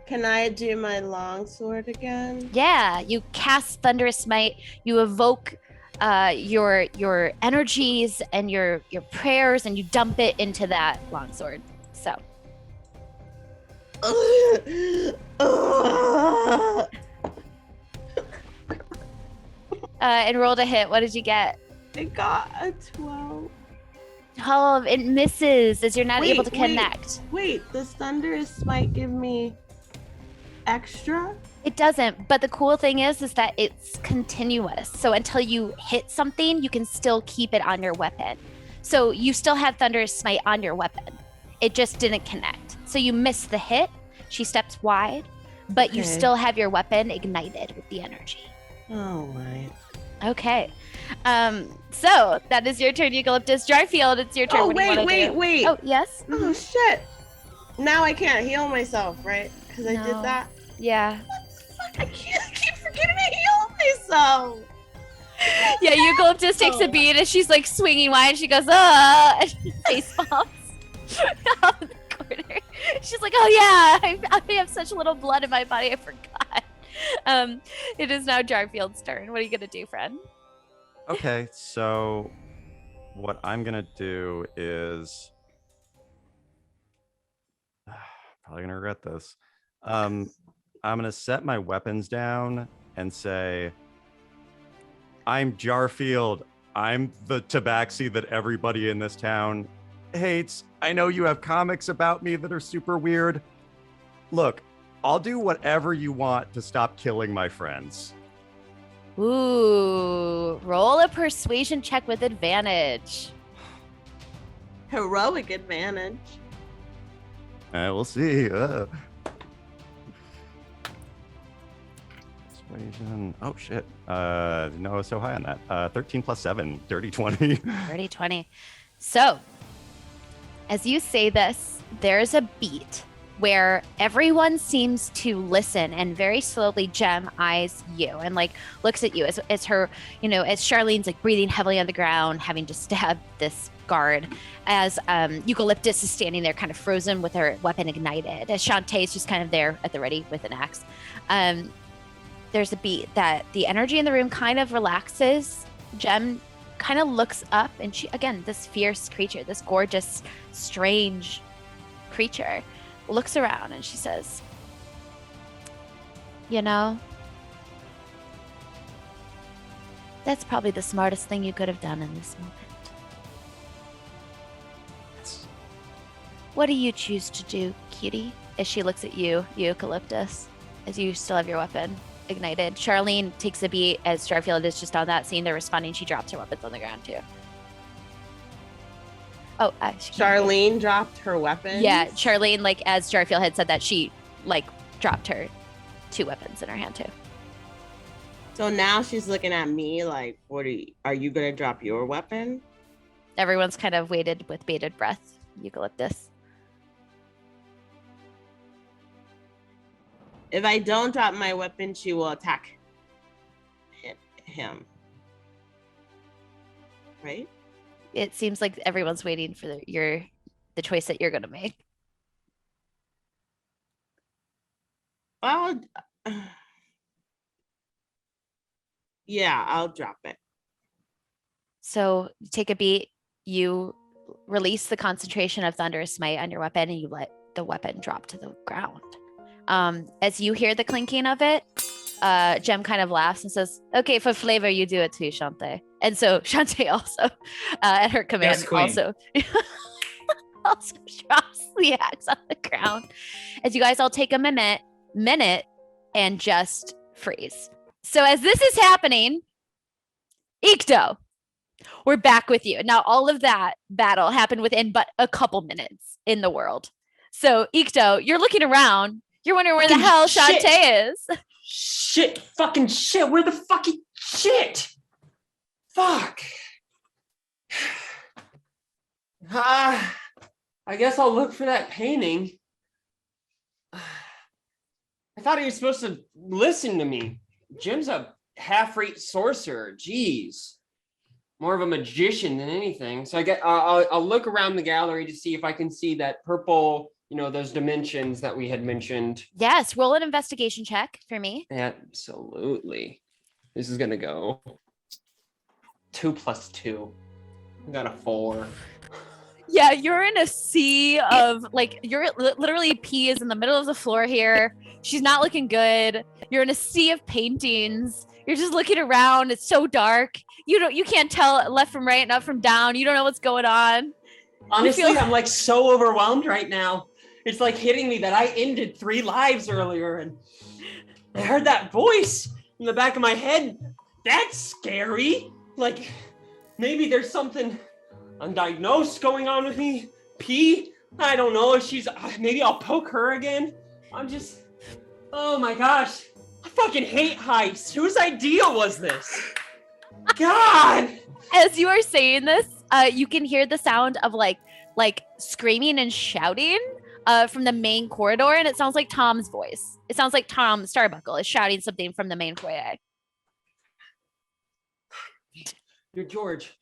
Can I do my longsword again? Yeah, you cast Thunderous Smite. You evoke your energies and your prayers, and you dump it into that longsword. So. And roll to hit. What did you get? I got a 12. Oh, it misses as you're not able to connect. Wait, does Thunderous Smite give me extra? It doesn't, but the cool thing is that it's continuous. So until you hit something, you can still keep it on your weapon. So you still have Thunderous Smite on your weapon. It just didn't connect. So you missed the hit. She steps wide, but you still have your weapon ignited with the energy. All right. Okay. So that is your turn, Eucalyptus. Jarfield, it's your turn. Oh, What do you wanna do? wait. Oh, yes? Oh, shit. Now I can't heal myself, right? Because I did that. Yeah. I keep forgetting to heal myself. Yeah, Eucalyptus takes a beat and she's like swinging wide and she goes, and she face palms out of the corner. She's like, oh yeah, I have such little blood in my body, I forgot. It is now Jarfield's turn. What are you gonna do, friend? Okay, so what I'm gonna do is probably gonna regret this. I'm gonna set my weapons down and say, I'm Jarfield. I'm the tabaxi that everybody in this town hates. I know you have comics about me that are super weird. Look, I'll do whatever you want to stop killing my friends. Ooh, roll a persuasion check with advantage. Heroic advantage. We'll see. Persuasion. Oh shit. No, I was so high on that. 13 plus 7, dirty 20. Dirty 20. So, as you say this, there's a beat where everyone seems to listen, and very slowly Jem eyes you and like looks at you as her, as Charlene's like breathing heavily on the ground, having to stab this guard, as Eucalyptus is standing there kind of frozen with her weapon ignited, as Chante is just kind of there at the ready with an axe. There's a beat that the energy in the room kind of relaxes. Jem kind of looks up, and she, again, this fierce creature, this gorgeous, strange creature, looks around and she says, that's probably the smartest thing you could have done in this moment. What do you choose to do, cutie? As she looks at you, Eucalyptus, as you still have your weapon ignited. Charlene takes a beat as Jarfield is just on that scene. They're responding. She drops her weapons on the ground too. Oh, Charlene dropped her weapon. Yeah, Charlene, like as Jarfield had said that, she like dropped her 2 weapons in her hand too. So now she's looking at me like, are you gonna drop your weapon? Everyone's kind of waited with bated breath. Eucalyptus. If I don't drop my weapon, she will attack him. Right? It seems like everyone's waiting for the choice that you're going to make. Well, yeah, I'll drop it. So you take a beat, you release the concentration of Thunderous Smite on your weapon, and you let the weapon drop to the ground. As you hear the clinking of it, Jem kind of laughs and says, okay, for flavor, you do it too, Chante. And so Chante also, at her command, Yes, queen. also drops the axe on the ground. As you guys all take a minute and just freeze. So as this is happening, Ikto, we're back with you. Now, all of that battle happened within but a couple minutes in the world. So Ikto, you're looking around. You're wondering where the hell Chante is. Fucking shit. Where the fucking shit? Fuck. I guess I'll look for that painting. I thought he was supposed to listen to me. Jim's a half-rate sorcerer. Jeez. More of a magician than anything. So I'll look around the gallery to see if I can see that purple, those dimensions that we had mentioned. Yes, roll an investigation check for me. Absolutely. This is gonna go 2 plus 2. I got a 4. Yeah, you're in a sea of you're literally P is in the middle of the floor here. She's not looking good. You're in a sea of paintings. You're just looking around. It's so dark. You can't tell left from right and up from down. You don't know what's going on. Honestly, I'm so overwhelmed right now. It's hitting me that I ended 3 lives earlier, and I heard that voice in the back of my head. That's scary. Maybe there's something undiagnosed going on with me. P, I don't know if she's, maybe I'll poke her again. Oh my gosh. I fucking hate Heist. Whose idea was this? God. As you are saying this, you can hear the sound of screaming and shouting from the main corridor, and it sounds like Tom's voice. It sounds like Tom Starbuckle is shouting something from the main foyer. You're George.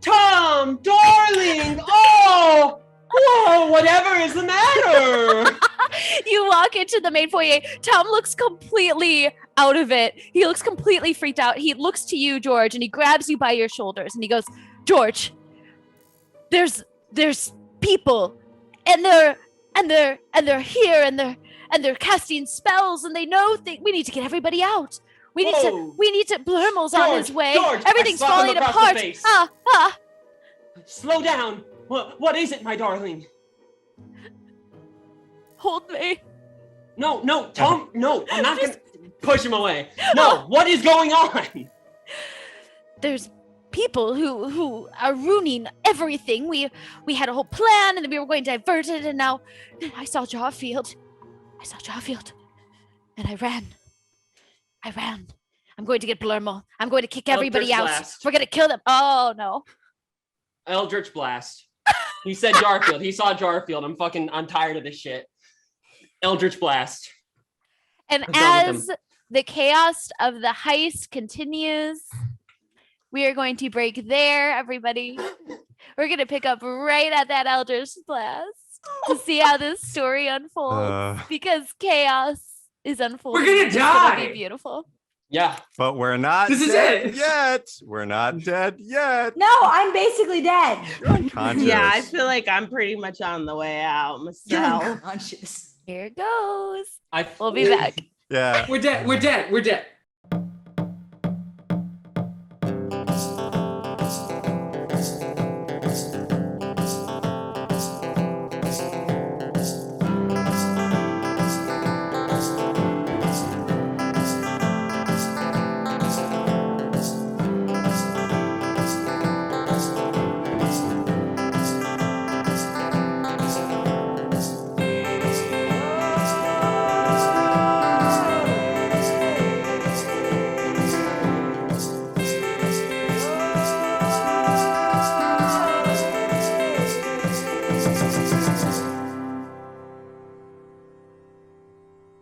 Tom, darling. Oh, whoa, whatever is the matter? You walk into the main foyer. Tom looks completely out of it. He looks completely freaked out. He looks to you, George, and he grabs you by your shoulders and he goes, George, there's people, and they're here, and they're casting spells, and they know we need to get everybody out. We need to Blurmel's on his way. George, everything's falling apart. Slow down. What is it, my darling? Hold me. No, Tom, no, I'm not gonna push him away. No, what is going on? There's people who are ruining everything. We had a whole plan, and then we were going to divert it, and now I saw Jarfield. I saw Jarfield, and I ran. I'm going to get Blurmo. I'm going to kick everybody out. Blast. We're going to kill them. Oh, no. Eldritch Blast. He said Jarfield. He saw Jarfield. I'm tired of this shit. Eldritch Blast. And I'm done with as the chaos of the heist continues, we are going to break there, everybody. We're going to pick up right at that Eldritch Blast to see how this story unfolds, because chaos is unfolding. We're gonna It's gonna die. be beautiful. Yeah. But we're not This is dead it. yet. We're not dead yet. No, I'm basically dead. You're unconscious. Yeah, I feel like I'm pretty much on the way out You're myself. unconscious. Here it goes. I We'll be back. Yeah. We're dead.